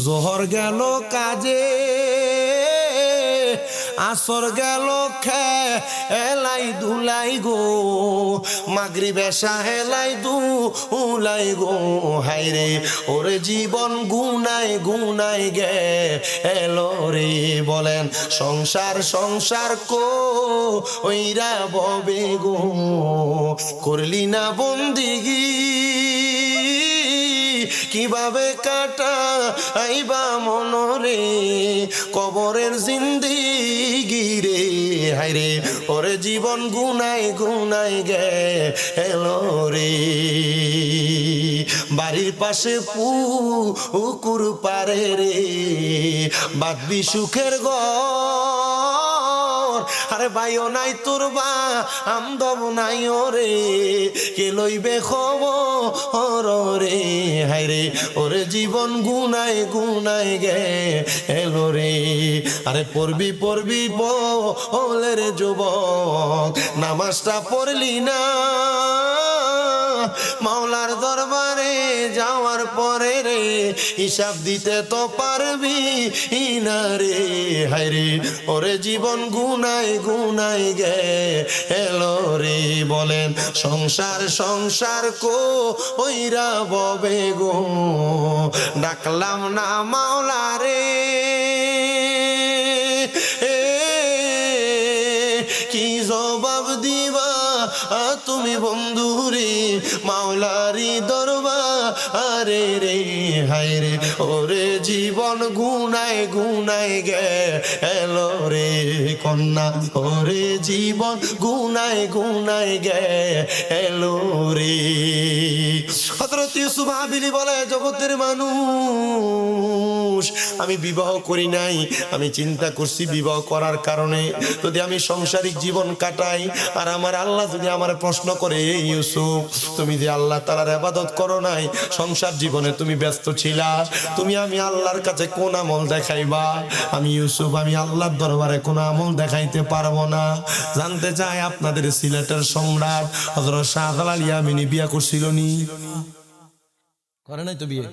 জোহর গেল কাজে, আসর গেল খেলাই ধুলাই গো, মাগরিব এশা হেলাই ধুলাই গো, হায়রে ওরে জীবন গুনায় গুনায় গেলো রে। বলেন সংসার সংসার কইরা ববে গো, করলি না বন্দিগি, কিভাবে কাটাইবা মনরে কবরের জিন্দিগি রে, হায়রে ওরে জীবন গুনায় গুনায় গেলো রে। বাড়ির পাশে পুকুর পারে রে, বাঁধবি সুখের ঘর, আরে ভাইও নাই তোর বা আমদম নাই ওরে, কে লইবে খবর রে, হায়রে ওরে জীবন গুনায় গুনায় গেলো রে। আরে পড়বি পড়বি বলের যুবক, নামাজটা পড়লি না, মাওলার দরবারে যাওয়ার পরে রে হিসাব দিতে তো পারবি না রে, হায়রে ওরে জীবন গুনায় গুনায় গেলো রে। বলেন সংসার সংসার কইরা ববে গো, ডাকলাম না মাওলা রে, কি জবাব দিবা তুমি বন্ধুরে মাওলারি দরবারে রে হায় রে ওরে জীবন গুনায় গুনায় গেল রে কন্যা ওরে জীবন গুনায় গুনায় গেল রে। হযরত ইউসুফ আবিলি বলে জগতের মানুষ আমি বিবাহ করি নাই, আমি চিন্তা করছি বিবাহ করার কারণে যদি আমি সাংসারিক জীবন কাটাই আর আমার আল্লাহ যদি আমার প্রশ্ন করে এই ইউসুফ তুমি যে আল্লাহ তাআলার ইবাদত করো নাই, সংসার জীবনে তুমি ব্যস্ত ছিলা, তুমি আমি আল্লাহর কাছে কোন আমল দেখাইবা? আমি ইউসুফ আমি আল্লাহর দরবারে কোন আমল দেখাইতে পারবো না। জানতে চাই আপনাদের সিলেটের সম্রাট হযরত শাহজালাল ইয়ামিনী বিয়া করছিল নি? করে নাই তো বিয়ে?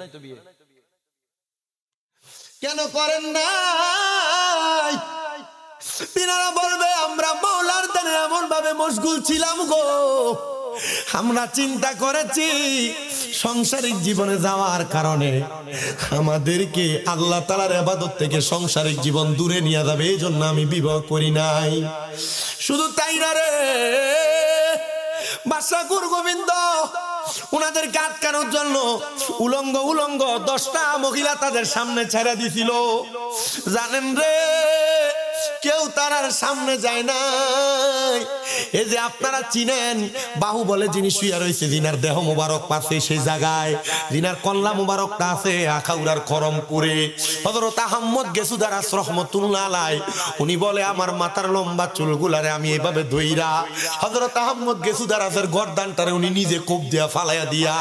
কেন করেন নাই? তিনারা বলবে আমরা মাওলার দানে এমন ভাবে মশগুল ছিলাম গো, আমরা চিন্তা করেছি সাংসারিক জীবনে যাওয়ার কারণে আমাদেরকে আল্লাহ তাআলার ইবাদত থেকে সাংসারিক জীবন দূরে নিয়ে যাবে, এই জন্য আমি বিবাহ করি নাই। শুধু তাই না রে, বাদশা গোবিন্দ উনাদের আটকানোর জন্য উলঙ্গ উলঙ্গ 10টা মহিলা তাদের সামনে ছেড়ে দিছিল। জানেন রে, কেউ তারার সামনে যায় না। এই যে আপনারা চিনেন বাহুবলে যিনি শুয়ে রয়েছে, যিনার দেহ মোবারক পাশে সেই জায়গায়, যিনার কল্লা মোবারকটা আছে আখাউড়ার খরমপুরে, হযরত আহমদ গেসুদারাস রহমাতুল্লাহ আলাইহি, উনি বলে আমার মাথার লম্বা চুলগুলারে আমি এভাবে ধইরা হযরত আহমদ গেসুদারাসের গর্দানটারে উনি নিজে কোপ দিয়া ফালাইয়া দিয়া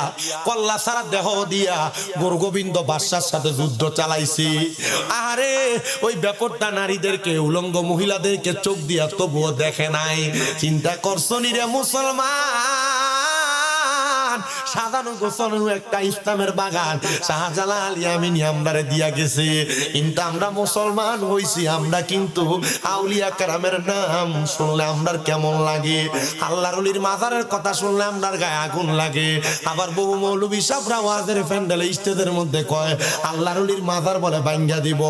কল্লা সারা দেহ দিয়া গোবিন্দ বাদশার সাথে যুদ্ধ চালাইছি। আরে ওই ব্যাপারটা নারীদেরকে উলঙ্গ মহিলাদেরকে চোখ দিয়া তবুও দেখে নাই। চিন্তা করছো নি রে মুসলমান, সাজানো গোছানো একটা ইসলামের বাগান শাহজালাল ইয়ামিনী আমরারে দিয়া গেছে, কিন্তু আমরা মুসলমান হইছি, আমরা কিন্তু আউলিয়া কেরামের নাম শুনলে আমরার কেমন লাগে, আল্লাহর ওলির মাজারের কথা শুনলে আমরার গায়ে আগুন লাগে। আবার বহু মৌলবী সাহেবরা ওয়াজের প্যান্ডেলে স্টেজের মধ্যে কয় আল্লাহর ওলির মাজার বলে ভাঙ্গা দিব।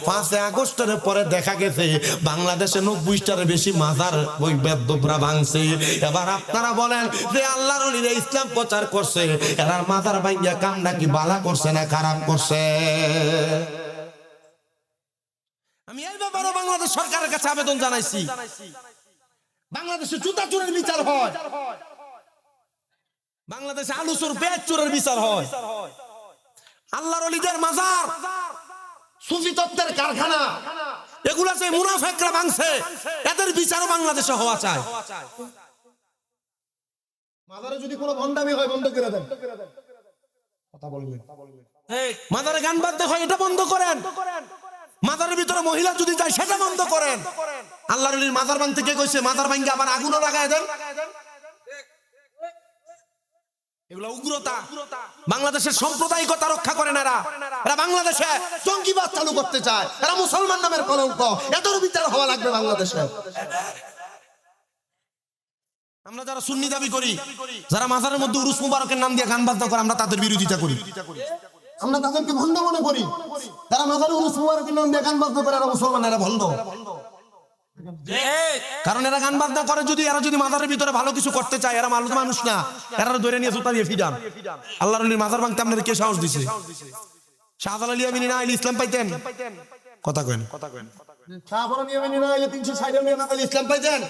5 আগস্টের পরে দেখা গেছে বাংলাদেশে 90টার বেশি মাজার ওই বেদ্যপরা ভাঙছে। এবার আপনারা বলেন যে আল্লাহর ওলিরা ইসলাম প্রচার করছে, এরা মাজার ভাঙ্গা কামটা কি বালা করছে না খারাপ করছে? আমি এই ব্যাপারে বাংলাদেশ সরকারের কাছে আবেদন জানাইছি, বাংলাদেশে জুতা চোরের বিচার হয়, বাংলাদেশে আলু চোর পেঁয়াজ চোরের বিচার হয়। আল্লাহর ওলিদের মাজার সুফি তত্ত্বের কারখানা এগুলা যে মুনাফিকরা ভাঙছে, এদের বিচারও বাংলাদেশে হওয়া চায়। মাজারে যদি কোনো ভণ্ডামি হয় বন্ধ করে দেন, কথা বলবেন। মাজারে গান বাজতে হয় এটা বন্ধ করেন, মাজারের ভিতরে মহিলা যদি যায় সেটা বন্ধ করেন। আল্লাহর ওলির মাজার ভাঙতে কে কইছে? মাজার ভাঙে আবার আগুনও লাগায় দেন। এগুলা উগ্রতা। বাংলাদেশের সাম্প্রদায়িকতা রক্ষা করেন এরা, এরা বাংলাদেশে জঙ্গিবাদ চালু করতে চায়, এরা মুসলমান নামের কলঙ্ক, এদের বিচার হওয়া লাগবে বাংলাদেশে। আমরা যারা সুন্নি দাবি করি, যারা মাজারের মধ্যে উরুস মুবারকের নাম দিয়ে গান বাজনা করে, আমরা তাদের বিরোধিতা করি, আমরা তাদেরকে ভণ্ড মনে করি। যারা মাজারে উরুস মুবারকের নাম দিয়ে গান বাজনা করে এরা মুসলমান, এরা ভণ্ড। কারণ এরা গান বাজনা করে, যদি এরা যদি মাজারের ভিতরে ভালো কিছু করতে চায়, এরা মানুষ না, এরা ধরে নিয়ে জুতা দিয়ে ফিডান। আল্লাহর ওলির মাজার ভাঙতে আপনাদের কে সাহস দিছে? শাহজালাল ইয়ামিনী না আইলে ইসলাম পাইতেন? কথা কইন, শাহজালাল ইয়ামিনী না আইলে 360 এর না আইলে ইসলাম পাইতেন?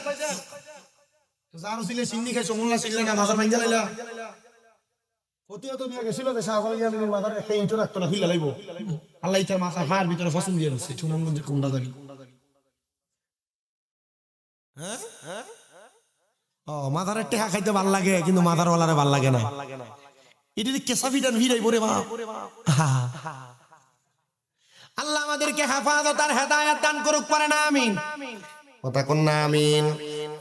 জারু ছিলে সিন্নি খাইছো, মোল্লা ছিলে না, মাজার ভাঙা লাইলা ফতিও তো নিয়ে গেছিল যে শাহজালাল ইয়ামিনীর মাজারে সেই ইটো রাখতো না, খুইলা লাইবো। আল্লাহ ইতার মাথা ফায়ার ভিতরে ফসল দিয়ে দিচ্ছে, সুনামগঞ্জের কোনটা জানি। মাথার টেহা খাইতে ভাল লাগে, কিন্তু মাথার ওয়ালারে ভাল লাগে না। এটা কেসা ফিটান ভিড়াই পরে বাপ। আল্লাহ আমাদেরকে হেফাজত আর হেদায়েত দান করুক, পারে না আমিন। কথা কোন না আমিন,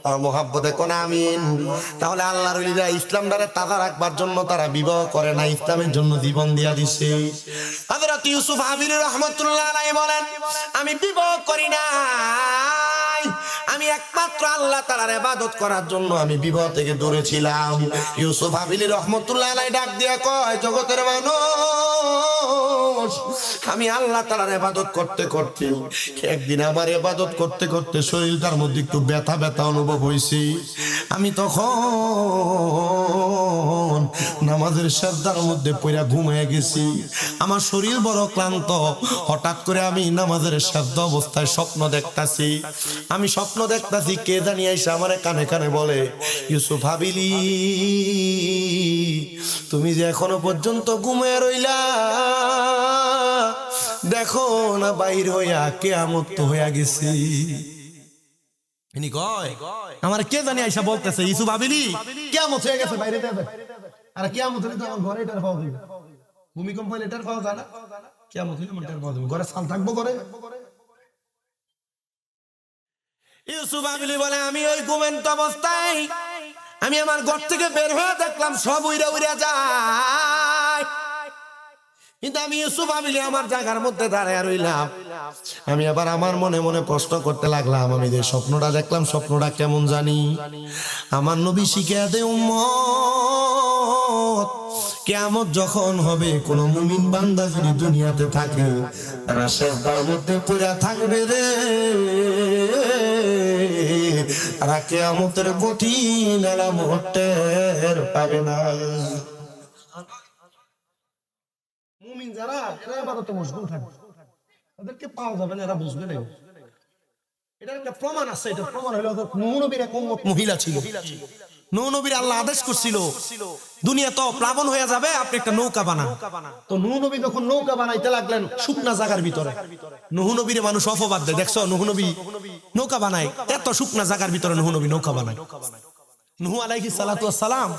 আর মোহাব্বতে কোন আমিন। তাহলে আল্লাহর ওলিরা ইসলাম দ্বারা তাজা রাখবার জন্য তারা বিবাহ করে না, ইসলামের জন্য জীবন দিয়া দিছে। হযরত ইউসুফ আবির রহমাতুল্লাহ আলাইহি বলেন আমি বিবাহ করি না, আমি একমাত্র আল্লাহ তাআলার ইবাদত করার জন্য আমি বিবাহ থেকে দূরে ছিলাম। ইউসুফ হাবিলি রহমতুল্লাহ আলাইহি ডাক দিয়া কয়, জগতের মানুষ, আমি আল্লাহ তাআলার ইবাদত করতে করতে একদিন আমার ইবাদত করতে করতে শরীরটার মধ্যে একটু ব্যথা ব্যথা অনুভব হয়েছে। আমি তখন নামাজের সিজদার মধ্যে পড়ে ঘুমিয়ে গেছি। আমার শরীর বড় ক্লান্ত। হঠাৎ করে আমি নামাজের সিজদা অবস্থায় স্বপ্ন দেখতাছি। আমি স্বপ্ন দেখতাছি কে জানি এসে আমার কানে কানে বলে, ইউসুফ হাবিলি, তুমি যে এখনো পর্যন্ত ঘুমিয়ে রইলা, দেখো না বাইর হইয়া কিয়ামত তো হইয়া গেছি। ইনি কয়, আমার কে জানি আইসা বলতেছে, ইউসুফ হাবিলি কিয়ামত হয়ে গেছে, বাইরে যাবে। আর কিয়ামত হলে তো আমার ঘরে এটার পাওয়া যাবে, ভূমিকম্প হলে এটার পাওয়া যায় না, কিয়ামত হলে এটার পাওয়া যাবে, ঘরে সাল থাকবো ঘরে। ইউসুফ হাবিলি বলে, আমি ওই ঘুমেন্ত অবস্থায় আমি আমার ঘর থেকে বের হয়ে দেখলাম সব উইরা উইরা যায়। কিন্তু আমি ইউসুফ হাবিলি আমার জায়গার মধ্যে দাঁড়ায় রইলাম। আমি আবার আমার মনে মনে প্রশ্ন করতে লাগলাম, আমি যে স্বপ্নটা দেখলাম স্বপ্নটা কেমন জানি। আমার নবী শিখিয়ে দে উম্মত, কিয়ামত যখন হবে কোন মুমিন বান্দা যদি দুনিয়াতে থাকে, তারা সিজদার মধ্যে পড়ে থাকবে রে, তারা কিয়ামতের কঠিন আলামত টের পাবে না। মুমিন যারা এরা ইবাদতে মশগুল থাকে, তাদেরকে পাওয়া যাবে না, এরা বুঝবে না। এটার একটা প্রমাণ আছে। এটা প্রমাণ হলো নূহ নবীর এক উম্মত মহিলা ছিল। নূহ নবীর আল্লাহ আদেশ করছিল, দুনিয়া তো প্লাবন হয়ে যাবে, আপনি একটা নৌকা বানান। তো নূহ নবী যখন নৌকা বানাইতে লাগলেন শুকনা জায়গার ভিতরে, নূহ নবীর মানুষ অপবাদ দেয়, দেখছো নূহ নবী নৌকা বানায়, এত শুকনা জায়গার ভিতরে নূহ নবী নৌকা বানায়। নূহ আলাইহিস সালাতু ওয়াস সালাম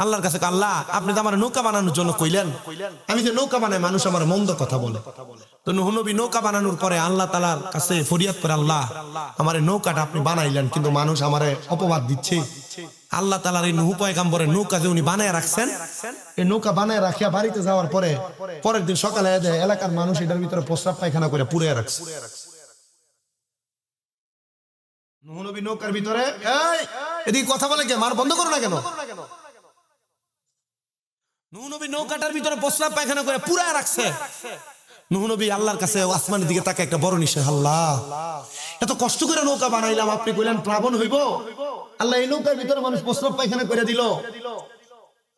আল্লাহর কাছে, আল্লাহ আপনি তো আমার নৌকা বানানোর জন্য কইলেন, আমি যে নৌকা বানাই মানুষ আমার মন্দ কথা বলে। তো নূহ নবী নৌকা বানানোর পরে আল্লাহ তাআলার কাছে ফরিয়াদ করে, আল্লাহ আমার নৌকাটা আপনি বানাইলেন, কিন্তু মানুষ আমারে অপবাদ দিচ্ছে। আল্লাহ তাআলার এই নূহ পয়গম্বরের নৌকা যে উনি বানায় রাখছেন, এই নৌকা বানায় রাখিয়া বাড়িতে যাওয়ার পরে পরের দিন সকালে এলাকার মানুষ এটার ভিতরে প্রস্রাব পায়খানা করে পুড়ে রাখছে। নূহ নবী নৌকার ভিতরে, এই এদিকে কথা বলে কে, মার বন্ধ করো না কেন? নূহ নবী নৌকাটার ভিতরে প্রস্রাব পায়খানা করে পুড়ে রাখছে। নূহ নবী আল্লাহর কাছে আসমানের দিকে তাকে একটা বড় নিঃশ্বাস, আল্লাহ এত কষ্ট করে নৌকা বানাইলাম, আপনি কইলেন প্লাবন হইব, আল্লাহ এই নৌকার ভিতরে মানুষ প্রস্রাব পায়খানা করে দিল।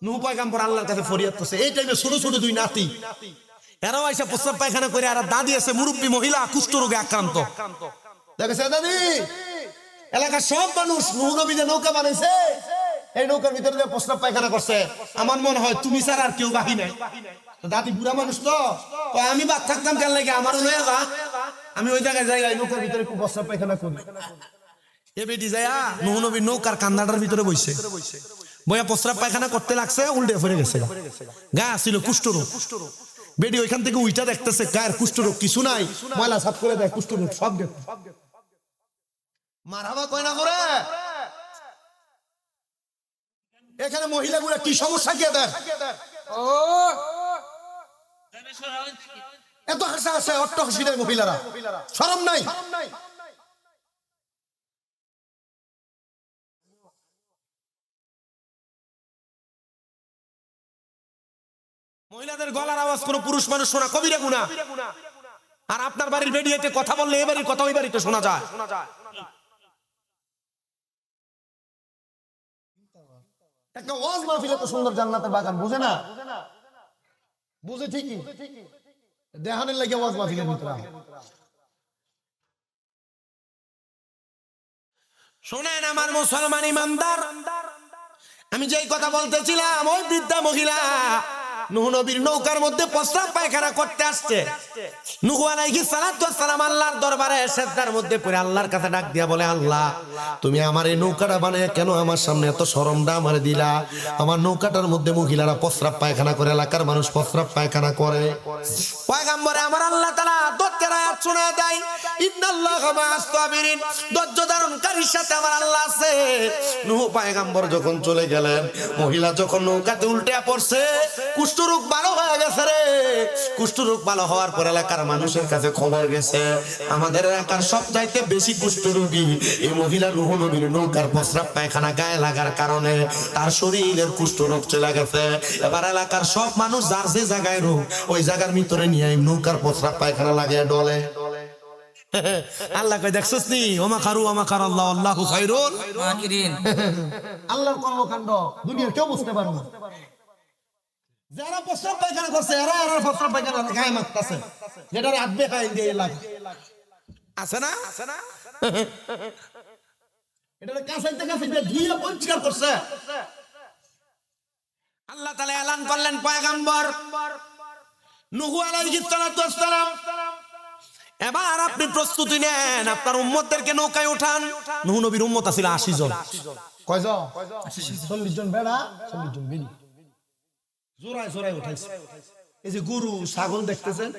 নূহ পয়গম্বর আল্লাহর কাছে ফরিয়াদ করছে। এই টাইমে ছোট ছোট দুই নাতি, এরাও আইসা প্রস্রাব পায়খানা করে, আর দাদি আছে মুরব্বী মহিলা কুষ্ঠ রোগে আক্রান্ত। দেখেছে দাদি, এলাকার সব মানুষ নূহ নবী যে নৌকা বানাইছে, এই নৌকার ভিতরে যে প্রস্রাব পায়খানা করছে, আমার মনে হয় তুমি ছাড়া আর কেউ বাকি নাই। দাদি বুড়া মানুষ তো, আমি বাদ থাকতাম কেন লাগে, আমারও লয়ে যা, আমি ওই জায়গায় যাই, নৌকার ভিতরে একটু প্রস্রাব পায়খানা করি। এ বেটি যায়া নূহ নবী নৌকার কান্দাটার ভিতরে বইছে, বইয়া প্রস্রাব পায়খানা করতে লাগছে, উল্টে ফিরে গেছে, গা ছিল কুষ্ঠরোগ। বেটি ওইখান থেকে উইটা দেখতেছে গায়ের কুষ্ঠরোগ কিছু নাই, ময়লা সাফ করে দেয়, কুষ্ঠরোগ সব গেছে। মারহাবা কয় না করে, এখানে মহিলাগুলা কি সমস্যা কি এদের? এত হাসা হাসা অট্ট হাসি দেয় মহিলারা, শরম নাই। মহিলাদের গলার আওয়াজ কোন পুরুষ মানুষ শোনা কবিরা গুনাহ, আর আপনার বাড়ির বেডিয়েতে কথা বললে এ বাড়ির কথা ওই বাড়িতে শোনা যায়। একটা ওয়াজ মাহফিলে তো সুন্দর জান্নাতের বাগান, বুঝে না? বুঝে ঠিকই, দেহানের লাগে ওয়াজ মাহফিলের ভিতরে। শোনেন আমার মুসলমান ইমানদার, আমি যেই কথা বলতেছিলাম, ওই বৃদ্ধা মহিলা নূহ নবীর নৌকার মধ্যে প্রস্রাব পায়খানা করতে আসছে। নূহ আলাইহিস সালাতু ওয়াস সালাম আল্লাহর দরবারে সিজদার মধ্যে পড়ে আল্লাহর কাছে ডাক দিয়া বলে, আল্লাহ তুমি আমার এই নৌকাটা বানায় কেন আমার সামনে এত শরমটা আমারে দিলা? আমার নৌকাটার মধ্যে মহিলারা প্রস্রাব পায়খানা করে, এলাকার মানুষ প্রস্রাব পায়খানা করে। পয়গম্বরে আমার আল্লাহ তাআলা দত্তের আয়াত শোনায় দেয়, ইন্নাল্লাহা মাআস সাবিরিন, ধৈর্য ধারণকারীর সাথে আমার আল্লাহ আছে। নূহ পয়গম্বর যখন চলে গেলেন, মহিলা যখন নৌকাতে উল্টে পড়ছে, কুষ্ঠ কুষ্ঠরোগ ভালো হয়ে গেছে রে। কুষ্ঠরোগ ভালো হওয়ার পর এলাকার মানুষের কাছে খবর গেছে আমাদের এলাকার সবচাইতে বেশি কুষ্ঠরোগী এই মহিলা নূহ নবীর নৌকার প্রস্রাব পায়খানা গায়ে লাগার কারণে তার শরীরের কুষ্ঠরোগ চলে গেছে। এবার এলাকার সব মানুষ যার যে জায়গায় রোগ ওই জায়গার ভিতরে নিয়ে এই নৌকার প্রস্রাব পায়খানা লাগিয়ে ডলে। আল্লাহ কই দেখছস নি ওমা খারু ওমা খার আল্লাহ আল্লাহু খায়রুল মাকিরিন। আল্লাহর কর্মকাণ্ড দুনিয়ার কেউ বুঝতে পারবে না। যারা প্রস্রাব পায়খানা করছে এরা প্রস্রাব পায়খানা গায়ে মারতেছে, যেটা রাখবে খাই দিয়ে লাগে আছে না এটা কাছাইতে কাছাইতে ধুইয়া পরিষ্কার করছে। আল্লাহ তাআলা এলান করলেন পয়গম্বর নূহ আলাইহিস সালাতু ওয়াস সালাম এবার আপনি প্রস্তুতি নেন, আপনার উম্মতদেরকে নৌকায় উঠান। নূহ নবীর উম্মত ছিল 80 জন। কয়জন? 40 জন বেড়া, 40 জন বেনি জোড়ায় জোড়ায় উঠাইছে। এই যে গরু ছাগল দেখতেছেন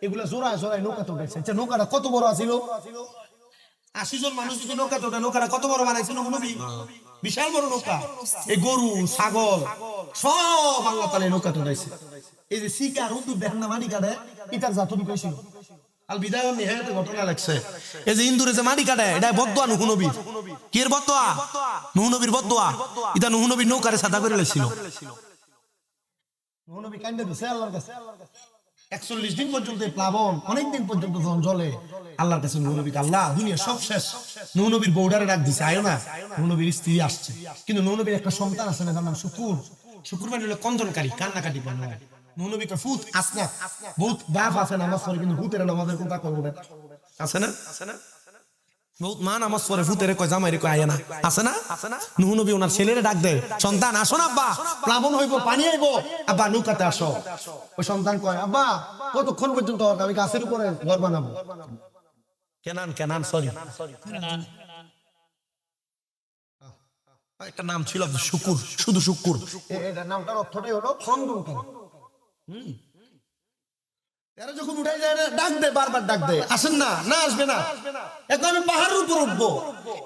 এগুলা জোড়ায় জোড়ায় নৌকাতে উঠাইছে। আচ্ছা নৌকাটা কত বড় ছিল? 80 জন মানুষ যদি নৌকাতে ওঠে, নৌকাটা কত বড় বানাইছিল নূহ নবী? বিশাল বড় নৌকা। এই গরু ছাগল সব আল্লাহ তাআলা নৌকাতে উঠাইছে। এই যে শিকার উদ্দুর দেখেন না মাটি কাটে, ইটার জাতনি কইছিল আল বিদায় নিহায়াতে ঘটনা লাগছে। এই যে ইন্দুরে যে মাটি কাটে এটা বদদোয়া নূহ নবীর। কি এর বদদোয়া? নূহ নবীর বদদোয়া। এটা নূহ নবীর নৌকারে সাদা করে লেছিল। নূহ নবী কান্দে দিছে আল্লাহর কাছে। 41 দিন পর্যন্ত এই প্লাবন, অনেক দিন পর্যন্ত যখন জলে আল্লাহর কাছে নূহ নবী আল্লাহ দুনিয়া সব শেষ। নূহ নবীর বউডারে ডাক দিছে আয়ো না। নূহ নবীর স্ত্রী আসছে, কিন্তু নূহ নবীর একটা সন্তান আছে না, তার নাম শুকুর। শুকুর মানে হলো কঞ্জনকারী, কান্নাকাটি করে। নূহ নবী কয় ফুত আসনা, বহুত বাপ আছে নামাজ পড়ে কিন্তু ভূতের নামাজের কথা করবে না। আছে না? বহুত মা নামাজ পড়ে ভূতেরে কয় জামাইরে কয় আয় না। আছে না? নূহ নবী ওনার ছেলেরে ডাক দেয়, সন্তান আসো না আব্বা, প্লাবন হইব, পানি আইব, আব্বা নৌকাতে আসো। ওই সন্তান কয় আব্বা কতক্ষণ পর্যন্ত আমি গাছের উপরে ঘর বানাবো। কেনান সরি একটা নাম ছিল শুকুর, শুধু শুকুর। এটার নামটার অর্থটাই হলো খন্দনকারী। এরা যখন উঠাই যায় না ডাক দে, বারবার ডাক দে, আসেন না, না আসবে না। এখন আমি পাহাড়ের উপর উঠবো,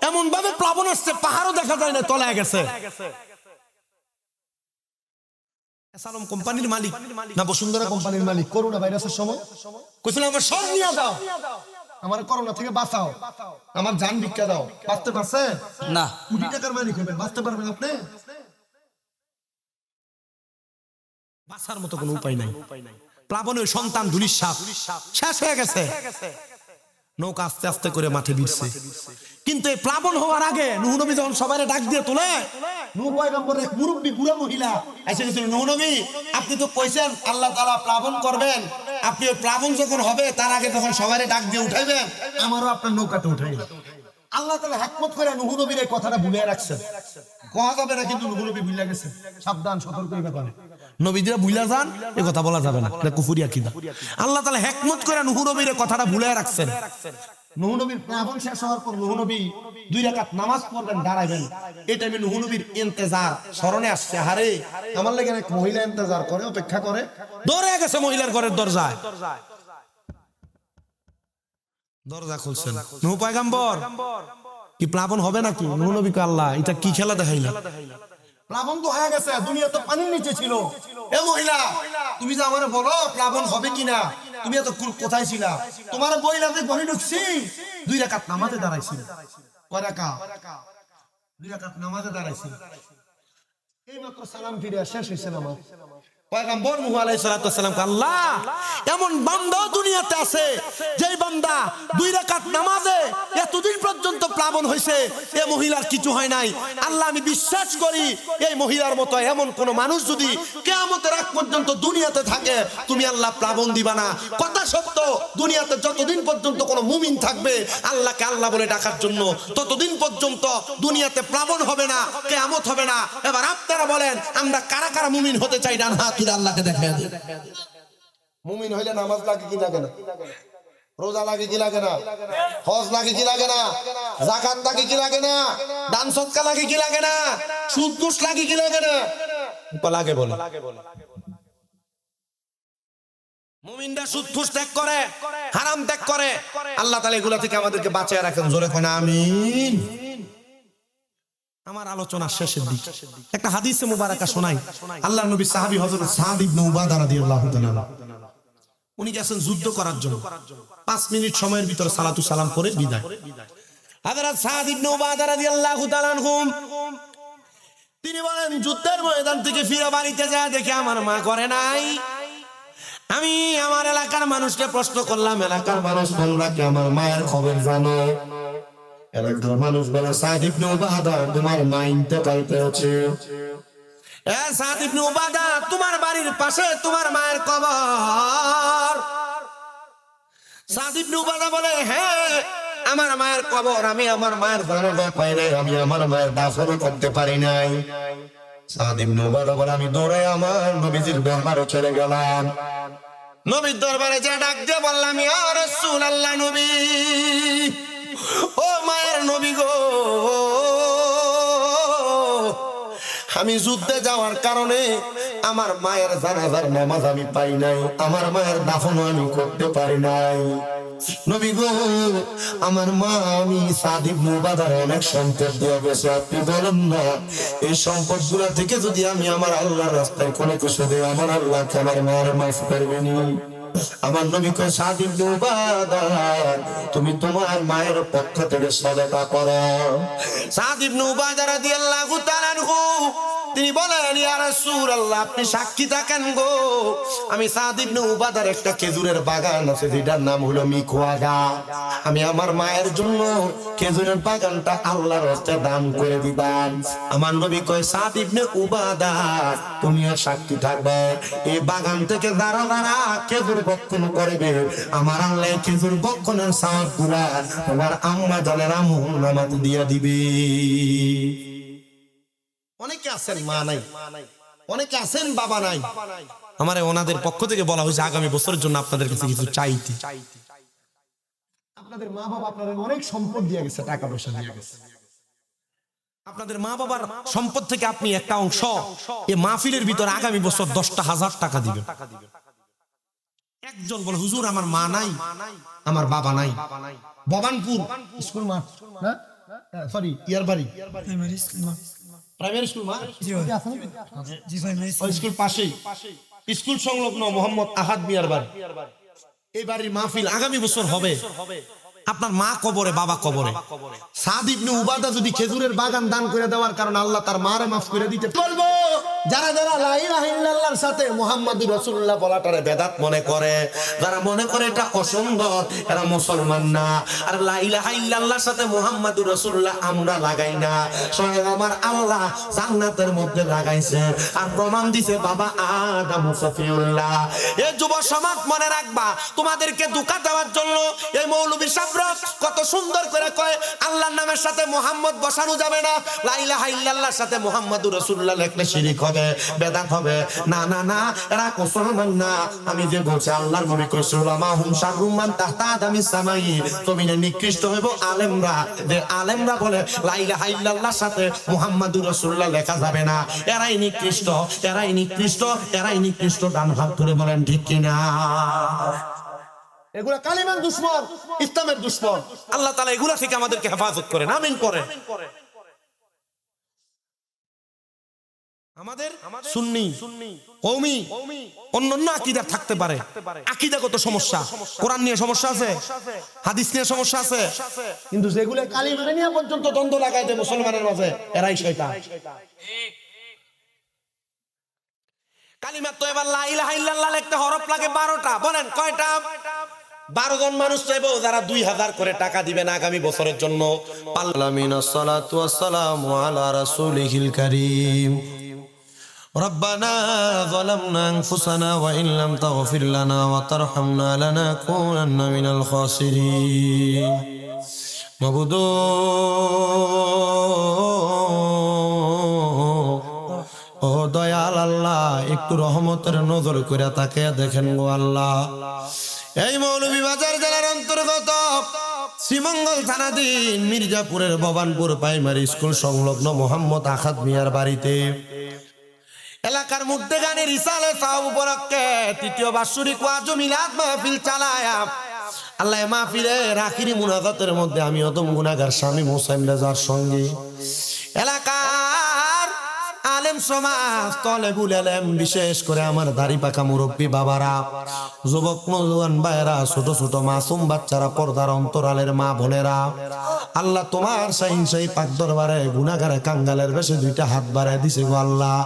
এমন ভাবে প্লাবন আসছে পাহাড়ও দেখা যায় না, তলায় গেছে। সালম কোম্পানির মালিক না বসুন্ধরা কোম্পানির মালিক করোনা ভাইরাসের সময় কইছিল আমার সব নিয়ে যাও, আমার করোনা থেকে বাঁচাও, আমার জান ভিক্ষা দাও। বাঁচতে পারছেন না। কোটি টাকার মালিক হবেন, বাঁচতে পারবেন আপনি? বাঁচার মতো কোনো উপায় নাই। প্লাবনের সন্তান ধুলিস্বাপ শেষ হয়ে গেছে। নৌকা আস্তে আস্তে করে মাঠে ভিড়ছে। কিন্তু এই প্লাবন হওয়ার আগে নূহ নবী যখন সবাইরে ডাক দিয়ে তোলে, নূহ পয়গম্বরের এক মুরব্বি বুড়া মহিলা এসে গেছিল, নূহ নবী আপনি তো কইছেন আল্লাহ তাআলা প্লাবন করবেন, আপনি ওই প্লাবন যখন হবে তার আগে তখন সবাইরে ডাক দিয়ে উঠাইবেন, আমারও আপনার নৌকাতে উঠাই। আল্লাহ তাআলা হিকমত করে নূহ নবীর এই কথাটা ভুলে রাখছেন। কোয়া যাবে না, কিন্তু নূহ নবী ভুলে গেছে। সাবধান, সতর্ক এই ব্যাপারে। নবীরা ভুলা যান এই কথা বলা যাবে না, এটা কুফরি আকীদা। আল্লাহ তাআলা হিকমত করে নূহ নবীর এই কথাটা ভুলে রাখছেন। নূহ নবীর প্লাবন শেষ হওয়ার পর নূহ নবী 2 রাকাত নামাজ পড়বেন, দাঁড়াইবেন। এই টাইমে নূহ নবীর ইন্তজার স্মরণে আসছে, হারে আমার লাগি এক মহিলা ইন্তজার করে, অপেক্ষা করে। দৌড়ে গেছে মহিলার ঘরের দরজায়, দরজা খুলছেন। নূহ পয়গম্বর কি প্লাবন হবে নাকি? নূহ নবী কয় আল্লাহ এটা কি খেলা দেখাইলা? প্লাবন তো হয়ে গেছে, দুনিয়া তো পানির নিচে ছিল। এ মহিলা তুমি যে আমারে বলো প্লাবন হবে কিনা, তুমি এত কোথায় ছিলা? তোমার বইলাতে ঘরে ঢুকছি, 2 রাকাত নামাজে দাঁড়াইছিল। কয় রাকাত? 2 রাকাত নামাজে দাঁড়াইছিল। এইমাত্র সালাম ফিরে শেষ হয়েছে নামাজ। পয়গম্বর নূহ আলাইহিস সালাতু ওয়াস সালাম আল্লাহ এমন বান্দা দুনিয়াতে আছে যেই বান্দা 2 রাকাত নামাজে এতদিন পর্যন্ত প্লাবন হইছে, এই মহিলার কিছু হয় নাই। আল্লাহ আমি বিশ্বাস করি এই মহিলার মতো এমন কোন মানুষ যদি কিয়ামতের আগ পর্যন্ত দুনিয়াতে থাকে, তুমি আল্লাহ প্লাবন দিবা না। কথা সত্য, দুনিয়াতে যতদিন পর্যন্ত কোন মুমিন থাকবে আল্লাহকে আল্লাহ বলে ডাকার জন্য, ততদিন পর্যন্ত দুনিয়াতে প্লাবন হবে না, কিয়ামত হবে না। এবার আপনারা বলেন আমরা কারা কারা মুমিন হতে চাই? ডান হাত তুলে আল্লাহকে দেখায় দেন। মুমিন হইলে নামাজ লাগে কি লাগে না? রোজা লাগে কি লাগে না? হজ লাগে কি লাগে না? যাকাত লাগে কি লাগে না? দান সদকা লাগে কি লাগে না? সুদ ঘুষ লাগে কি লাগে না? লাগে বলে। মুমিনরা সুদ ঘুষ ত্যাগ করে, হারাম ত্যাগ করে। আল্লাহ তাআলা এগুলা থেকে আমাদেরকে বাঁচিয়ে রাখেন। জোরে কোন আমিন। আমার আলোচনা শেষের দিকে একটা হাদিসে মুবারাকা শোনাই। আল্লাহর নবী সাহাবী হযরত সাদ ইবনে উবাদা রাদিয়াল্লাহু তাআলা, উনি গেছেন যুদ্ধ করার জন্য। 5 মিনিট সময়ের ভিতরে সালাতু সালাম করে বিদায়। হযরত সাদ ইবনে উবাদা রাদিয়াল্লাহু তাআলা আনহু তিনি বলেন, যুদ্ধের ময়দান থেকে ফিরে বাড়িতে যায় দেখে আমার মা করে নাই। আমি আমার এলাকার মানুষকে প্রশ্ন করলাম, এলাকার মানুষ বলল কি আমার মায়ের খবর জানো? এলাকার মানুষ বলে, সাদ ইবনে উবাদা তোমার মা ইন্তেকাল করেছে। এ সাদ ইবনে উবাদা, তোমার বাড়ির পাশে তোমার মায়ের কবর। সাদ ইবনে উবাদা বলে, হ্যাঁ আমার মায়ের কবর, আমি আমার মায়ের জানাজা পাই নাই, আমি আমার মায়ের দাফনও করতে পারি নাই। সাদ ইবনে উবাদা বলে, আমি দৌড়ে আমার নবীজির দরবারে চলে গেলাম। নবীর দরবারে যে ডাক দিয়ে বললাম, ইয়া রাসূলুল্লাহ, নবী, ও মায়ের নবী গো, আমি যুদ্ধে যাওয়ার কারণে আমার মায়ের জানাজার নামাজ আমি পাই নাই, আমার মায়ের দাফনও আমি করতে পারি নাই। নবী গো, আমার মা আমি সাদ ইবনে উবাদার অনেক সম্পদ দিয়ে গেছে, আপনি বলেন না এই সম্পদ গুলা থেকে যদি আমি আমার আল্লাহর রাস্তায় কোনো কিছু দিই, আমার আল্লাহ আমার মায়ের মাফ করবেন? আমার নবী কয়, সাদ ইবনে উবাদা, তুমি তোমার মায়ের পক্ষ থেকে সাদাকা করো। সাদ ইবনে উবাদা রাদিয়াল্লাহু তাআলা আনহু তিনি বলেন, ইয়া রাসূলুল্লাহ, আপনি সাক্ষী থাকেন গো, আমি সাদ ইবনে উবাদার একটা খেজুরের বাগান আছে যেটার নাম হলো মিকুয়াগা, আমি আমার মায়ের জন্য খেজুরের বাগানটা আল্লাহর রাস্তায় দান করে দিতাম। আমার নবী কয়, সাদ ইবনে উবাদা, তুমিও সাক্ষী থাকবে, এই বাগান থেকে দাঁড়া দাঁড়া খেজুর বক্ষণ করবে, আমার আল্লাহ খেজুর বক্ষণের সওয়াব পুরা তোমার আম্মা জানের আমল নামাতে দিয়ে দিবে। অনেকে আছেন মা নাই, অনেকে আছেন বাবা নাই, আমারে ওনাদের পক্ষ থেকে বলা হয়েছে আগামী বছরের জন্য আপনাদের কাছে কিছু চাইতে। আপনাদের মা বাবা আপনাদের অনেক সম্পদ দিয়ে গেছে, টাকা পয়সা দিয়ে গেছে, আপনাদের মা বাবার সম্পদ থেকে আপনি একটা অংশ এই মাহফিলের ভিতরে আগামী বছর 10,000 টাকা দিবেন। একজন বলে, হুজুর আমার মা নাই, আমার বাবা নাই। ভবানপুর স্কুল মাঠ না, সরি ইয়ারবাড়ি প্রাইমারি স্কুল মাঠ, স্কুল পাশেই স্কুল সংলগ্ন মোহাম্মদ আহাদ মিয়ার বাড়ি। এই বাড়ির মাহফিল আগামী বছর হবে। আপনার মা কবরে, বাবা কবরে। সাদ ইবনে উবাদা যদি খেজুরের বাগান দান করে দেওয়ার কারণে আল্লাহ তার মারে মাফ করে দিতে বলবো। যারা যারা লা ইলাহা ইল্লাল্লাহর সাথে মুহাম্মাদুর রাসূলুল্লাহ বলাটারে বেদাত মনে করে, যারা মনে করে এটা অসুন্দর, এরা মুসলমান না। আর লা ইলাহা ইল্লাল্লাহর সাথে মুহাম্মাদুর রাসূলুল্লাহ আমরা লাগাই না, স্বয়ং আমার আল্লাহ জান্নাতের মধ্যে লাগাইছে আর প্রমাণ দিছে বাবা আদম সফিউল্লাহ। এই যুব সমাজ মনে রাখবা, তোমাদেরকে ধোঁকা দেওয়ার জন্য এই মৌলবী সাহেব কত সুন্দর করে কয় আল্লাহর নামের সাথে মুহাম্মদ বসানো যাবে না, লা ইলাহা ইল্লাল্লাহর সাথে মুহাম্মাদুর রাসূলুল্লাহ লিখলে শিরক হবে, বেদাত হবে। না না না, এরা মুসলমান না। আমি যে বলছি আল্লাহর নবী রাসূলুল্লাহ হুম শাররুম মান তাহতা আদামিস সামাই, জমিনে নিকৃষ্ট হইব আলেমরা, যে আলেমরা বলে লা ইলাহা ইল্লাল্লাহর সাথে মুহাম্মাদুর রাসূলুল্লাহ লেখা যাবে না, এরাই নিকৃষ্ট, এরাই নিকৃষ্ট, এরাই নিকৃষ্ট। ডান হাত ধরে বলেন ঠিক কিনা? এগুলা কালিমার দুশমন, ইসলামের দুশমন। আল্লাহ তাআলা এগুলা থেকে আমাদেরকে হেফাজত করেন, আমিন করেন। আমাদের সুন্নি, কওমি, অন্যান্য আকীদা থাকতে পারে, আকীদাগত সমস্যা, কোরআন নিয়ে সমস্যা আছে, হাদিস নিয়ে সমস্যা আছে, কিন্তু যেগুলো কালিমা নিয়ে পর্যন্ত দ্বন্দ্ব লাগায় দেয় মুসলমানের মাঝে, এরাই শয়তান। কালিমা তো এবার লা ইলাহা ইল্লাল্লাহ লিখতে হরফ লাগে 12টা, বলেন কয়টা? 12 জন মানুষ চাইবো যারা 2000 করে টাকা দিবেন আগামী বছরের জন্য। আল্লামিনাস সালাতু ওয়াস সালামু আলা রাসূলিহিল কারীম। ربنا ظلمنا أنفسنا وإن لم تغفر لنا وترحمنا لنكونن من الخاسرين معبود ও দয়াল আল্লাহ, একটু রহমতের নজর করে তাকিয়ে দেখেন গো আল্লাহ। এই মৌলভীবাজার জেলার অন্তর্গত শ্রীমঙ্গল থানাধীন মির্জাপুরের ভবানপুর প্রাইমারি স্কুল সংলগ্ন মোহাম্মদ আহাদ মিয়ার বাড়িতে এলাকার মুদ্দেগানের ইসালে সাহেব উপলক্ষে ৩য় বাৎসরিক ওয়াজ ও মিলাদ মাহফিল চালায়া আল্লাহ মাহফিলের আখিরি মুনাজাতের মধ্যে আমি অদম গুনাহগার স্বামী মোসাইম রাজার সঙ্গে এলাকা সমাজ তলে বুলেলেম, বিশেষ করে আমার দাড়ি পাকা মুরব্বী বাবারা, যুবক নওজোয়ান ভাইয়েরা, ছোট ছোট মাসুম বাচ্চারা, পর্দার অন্তরালের মা বোনেরা, আল্লাহ তোমার শাহিনশাহী পাক দরবারে গুনাহগার কাঙ্গালের বেশে দুইটা হাত বাড়ায় দিছে গো আল্লাহ।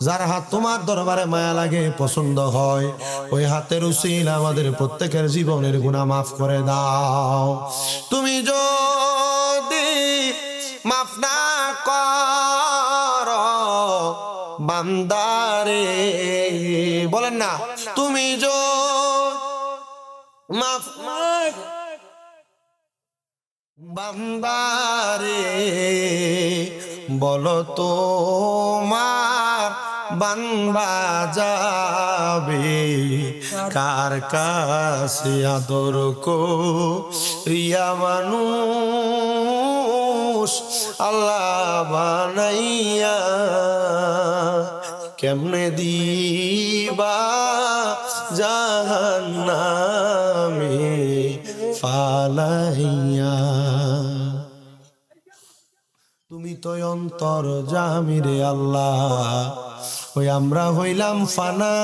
যার হাত তোমার দরবারে মায়া লাগে, পছন্দ হয়, ওই হাতের উসিলা আমাদের প্রত্যেকের জীবনের গুনাহ মাফ করে দাও। তুমি যদি মাফ না করো বান্দারে, বলেন না, তুমি মাফ বান্দারে, বলো তোমার বান্দা যাবে কার কাছে আদর করিয়া মানুষ আল্লাহ বানাইয়া, কেমনে দিবা জাহান্নামে ফালাইয়া। তুমি তো অন্তর জামিরে আল্লাহ, ওই আমরা হইলাম ফানা,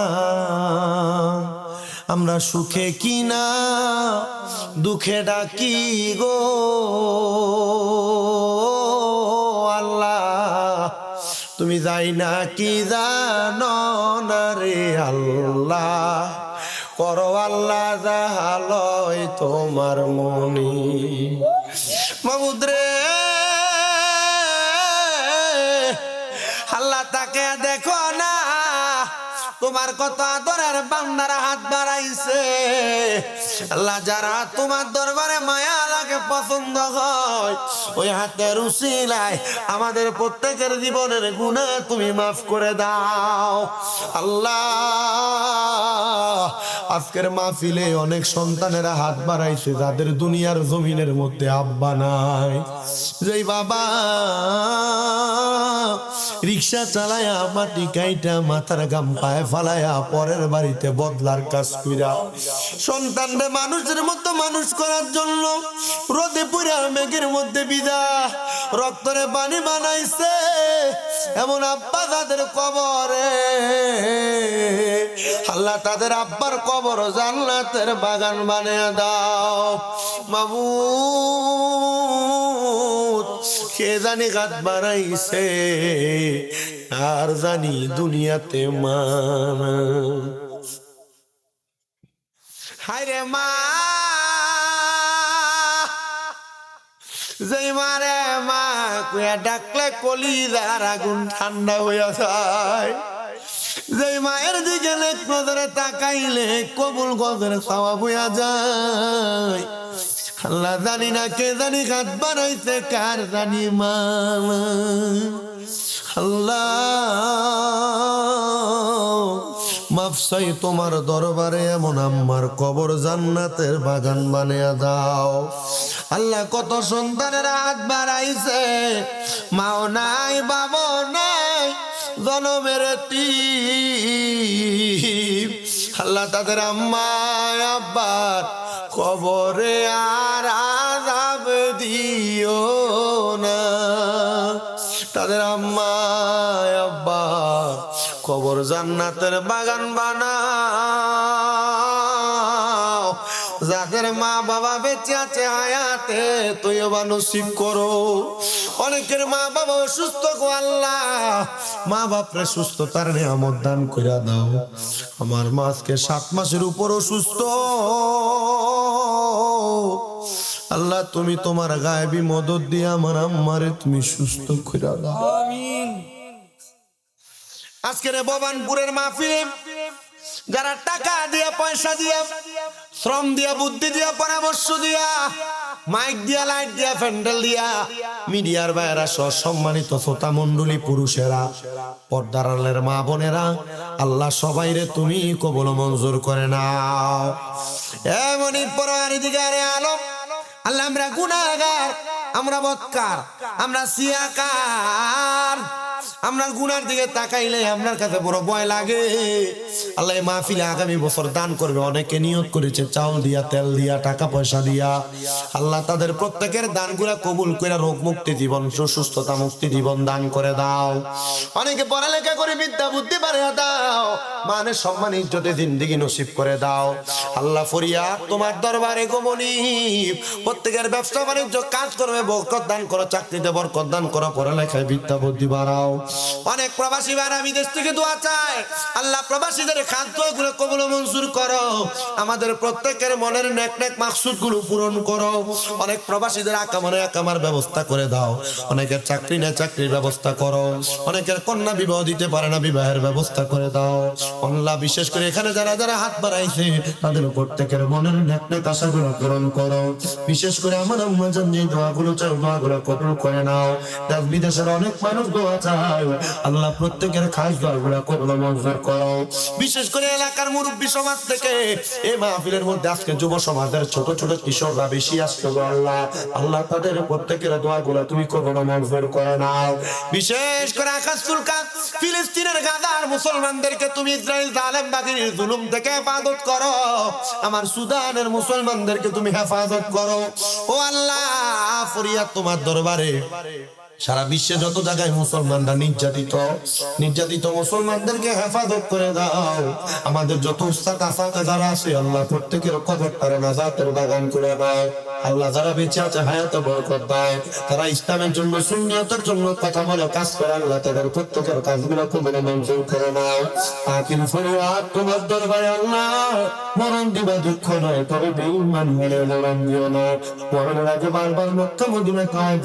আমরা সুখে কিনা দুঃখে ডাকি গো আল্লাহ। তুমি যাই না কি জানো না রে আল্লাহ, করো আল্লাহ যাহালয় তোমার মনি। মাবুদ রে আল্লাহ, তাকে দেখো না, তোমার কত আদরের বান্দারা হাত বাড়াইছে আল্লাহ। যারা তোমার দরবারে মায়া লাগে, পছন্দ হয়, ওই হাতের উসিলায় আমাদের প্রত্যেকের জীবনের গুনাহ তুমি মাফ করে দাও আল্লাহ। আজকের মাহফিলে অনেক সন্তানেরা হাত বাড়াইছে যাদের দুনিয়ার জমিনের মধ্যে আব্বা নাই, যেই বাবা রিক্সা চালায়া মাটি কাইটা মাথার গাম পায়ে ফালায়া পরের বাড়িতে বদলার কাজ কইরা সন্তানরে মানুষের মতো মানুষ করার জন্য রোদে পুরা মেঘের মধ্যে বিদা রক্তরে পানি বানাইছে, এমন আব্বা তাদের কবরে আল্লাহ তাদের আব্বার কবর জান্নাতের বাগান বানিয়ে দাও মাবুদ। কে জানি গাত বাড়াইছে আর জানি দুনিয়াতে মান। হায় রে মা, যেই মারে মা কুয়া ডাকলে কলিজার আগুন ঠান্ডা হইয়া যায়, যেই মায়ের দিকে নেক নজরে তাকাইলে কবুল গজরে সওয়াব হইয়া যায়। আল্লাহ জানি না কে জানি হাত বাড়াইছে, কার জানি মা আল্লাহ। মাফ চাই তোমার দরবারে, এমন আম্মার কবর জান্নাতের বাগান বানিয়ে দাও আল্লাহ। কত সন্তানের হাত বাড়াইছে, মাও নাই বাবা নাই, জনমের টিপ আল্লাহ, তাদের আম্মা আব্বার কবরে আর আযাব দিও না, তাদের আম্মা আব্বা কবর জান্নাতের বাগান বানাও। যাদের মা বাবা বেঁচে আছে হায়াতে তৈবা নসিব করো। অনেকের মা বাবা অসুস্থ গো আল্লাহ, মা বাপরে সুস্থতার নিয়ামত দান কইরা দাও। আমার মা আজকে 7 মাসের উপর অসুস্থ আল্লাহ, তুমি তোমার গায়েবী মদত দিয়ে আমার আম্মারে তুমি সুস্থ কইরা দাও আমিন। আজকের ভবানপুরের মাহফিলে যারা টাকা দিয়া পয়সা দিয়া শ্রম দিয়া বুদ্ধি দিয়া পরামর্শ দিয়া মাইক দিয়া লাইট দিয়া প্যান্ডেল দিয়া মিডিয়ার বাইরা সহ সম্মানিত শ্রোতা মণ্ডলী পুরুষেরা পর্দার আড়ালের মা বোনেরা আল্লাহ সবাইরে তুমি কবুল মঞ্জুর করে নাও। এমনই পরওয়ারদিগারে আলম আল্লাহ, আমরা গুনাহগার, আমরা বদকার, আমরা সিয়াকার, আমরা গুনার দিকে তাকাইলে আপনার কাছে বড় ভয় লাগে। আল্লাহ এই মাহফিলে আগামী বছর দান করবে, অনেকে নিয়ত করেছে চাউল দিয়া, তেল দিয়া, টাকা পয়সা দিয়া। আল্লাহ তাদের প্রত্যেকের দানগুলা কবুল করে রোগ মুক্তি জীবন, সুস্থতা মুক্তি জীবন দান করে দাও। অনেকে পড়ালেখা করে বিদ্যা বুদ্ধি বাড়িয়ে দাও, মানে সম্মান ইজ্জতে জিন্দেগি নসিব করে দাও। আল্লাহ ফরিয়াদ তোমার দরবারে গোমনি, প্রত্যেকের ব্যবসা বাণিজ্য কাজ করবে বরকত দান করো, চাকরিতে বরকত দান করো, পড়ালেখায় বিদ্যা বুদ্ধি বাড়াও। অনেক প্রবাসী ভাইরা বিদেশ থেকে দোয়া চায়, আল্লাহ প্রবাসীদের খাদ্যগুলো কবুল মঞ্জুর করো, আমাদের প্রত্যেকের মনের নেক নেক মাকসুদ গুলো পূরণ করো। অনেক প্রবাসীদের আকামার ব্যবস্থা করে দাও, অনেকের চাকরি নেই চাকরির ব্যবস্থা করো, অনেকের কন্যা বিবাহ দিতে পারে না বিবাহের ব্যবস্থা করে দাও। আল্লাহ বিশেষ করে এখানে যারা যারা হাত বাড়াইছে তাদের প্রত্যেকের মনের নেক নেক আশাগুলো পূরণ করো। বিশেষ করে আমার আম্মা জান যে দোয়াগুলো চাই দোয়াগুলো কবুল করে নাও। দেশ বিদেশের অনেক মানুষ দোয়া চায়, আল্লাহ প্রত্যেকের খাস দোয়াগুলো কবুল মঞ্জুর করো। বিশেষ করে এলাকার মুরব্বী সমাজ থেকে এই মাহফিলের মধ্যে আজকে যুব সমাজের ছোট ছোট কিশোররা বেশি আসছে গো আল্লাহ, আল্লাহ তাদের প্রত্যেকের দোয়াগুলো তুমি কবুল মঞ্জুর করে নাও। বিশেষ করে আকাশ চুলকা ফিলিস্তিনের গাজার মুসলমানদেরকে তুমি ইসরায়েল জালেম বাহিনীর জুলুম থেকে হেফাজত করো, আমার সুদানের মুসলমানদেরকে তুমি হেফাজত করো। ও আল্লাহ ফরিয়াদ তোমার দরবারে, সারা বিশ্বে যত জায়গায় মুসলমানরা নির্যাতিত মুসলমানদেরকে হেফাজত করে দাও। আমাদের যত উস্তাদ আসাদ যারা আছে আল্লাহ প্রত্যেকের কবর তারা নাজাতের বাগান করে দাও। আল্লাহ যারা বেঁচে আছে হায়াতে বরকত দাও, তারা ইসলামের জন্য সুন্নিয়তের জন্য কথা বলে কাজ করে আল্লাহ তাদের প্রত্যেকের কাজগুলো কবুল মঞ্জুর করে নাও। আকিল ফরিয়াদ তোমার দরবারে আল্লাহ, মরণ দিবা দুঃখ নয়, তবে বেঈমান হলে মরণ দিও না। মরণের আগে বারবার মক্কা মদিনা কাজ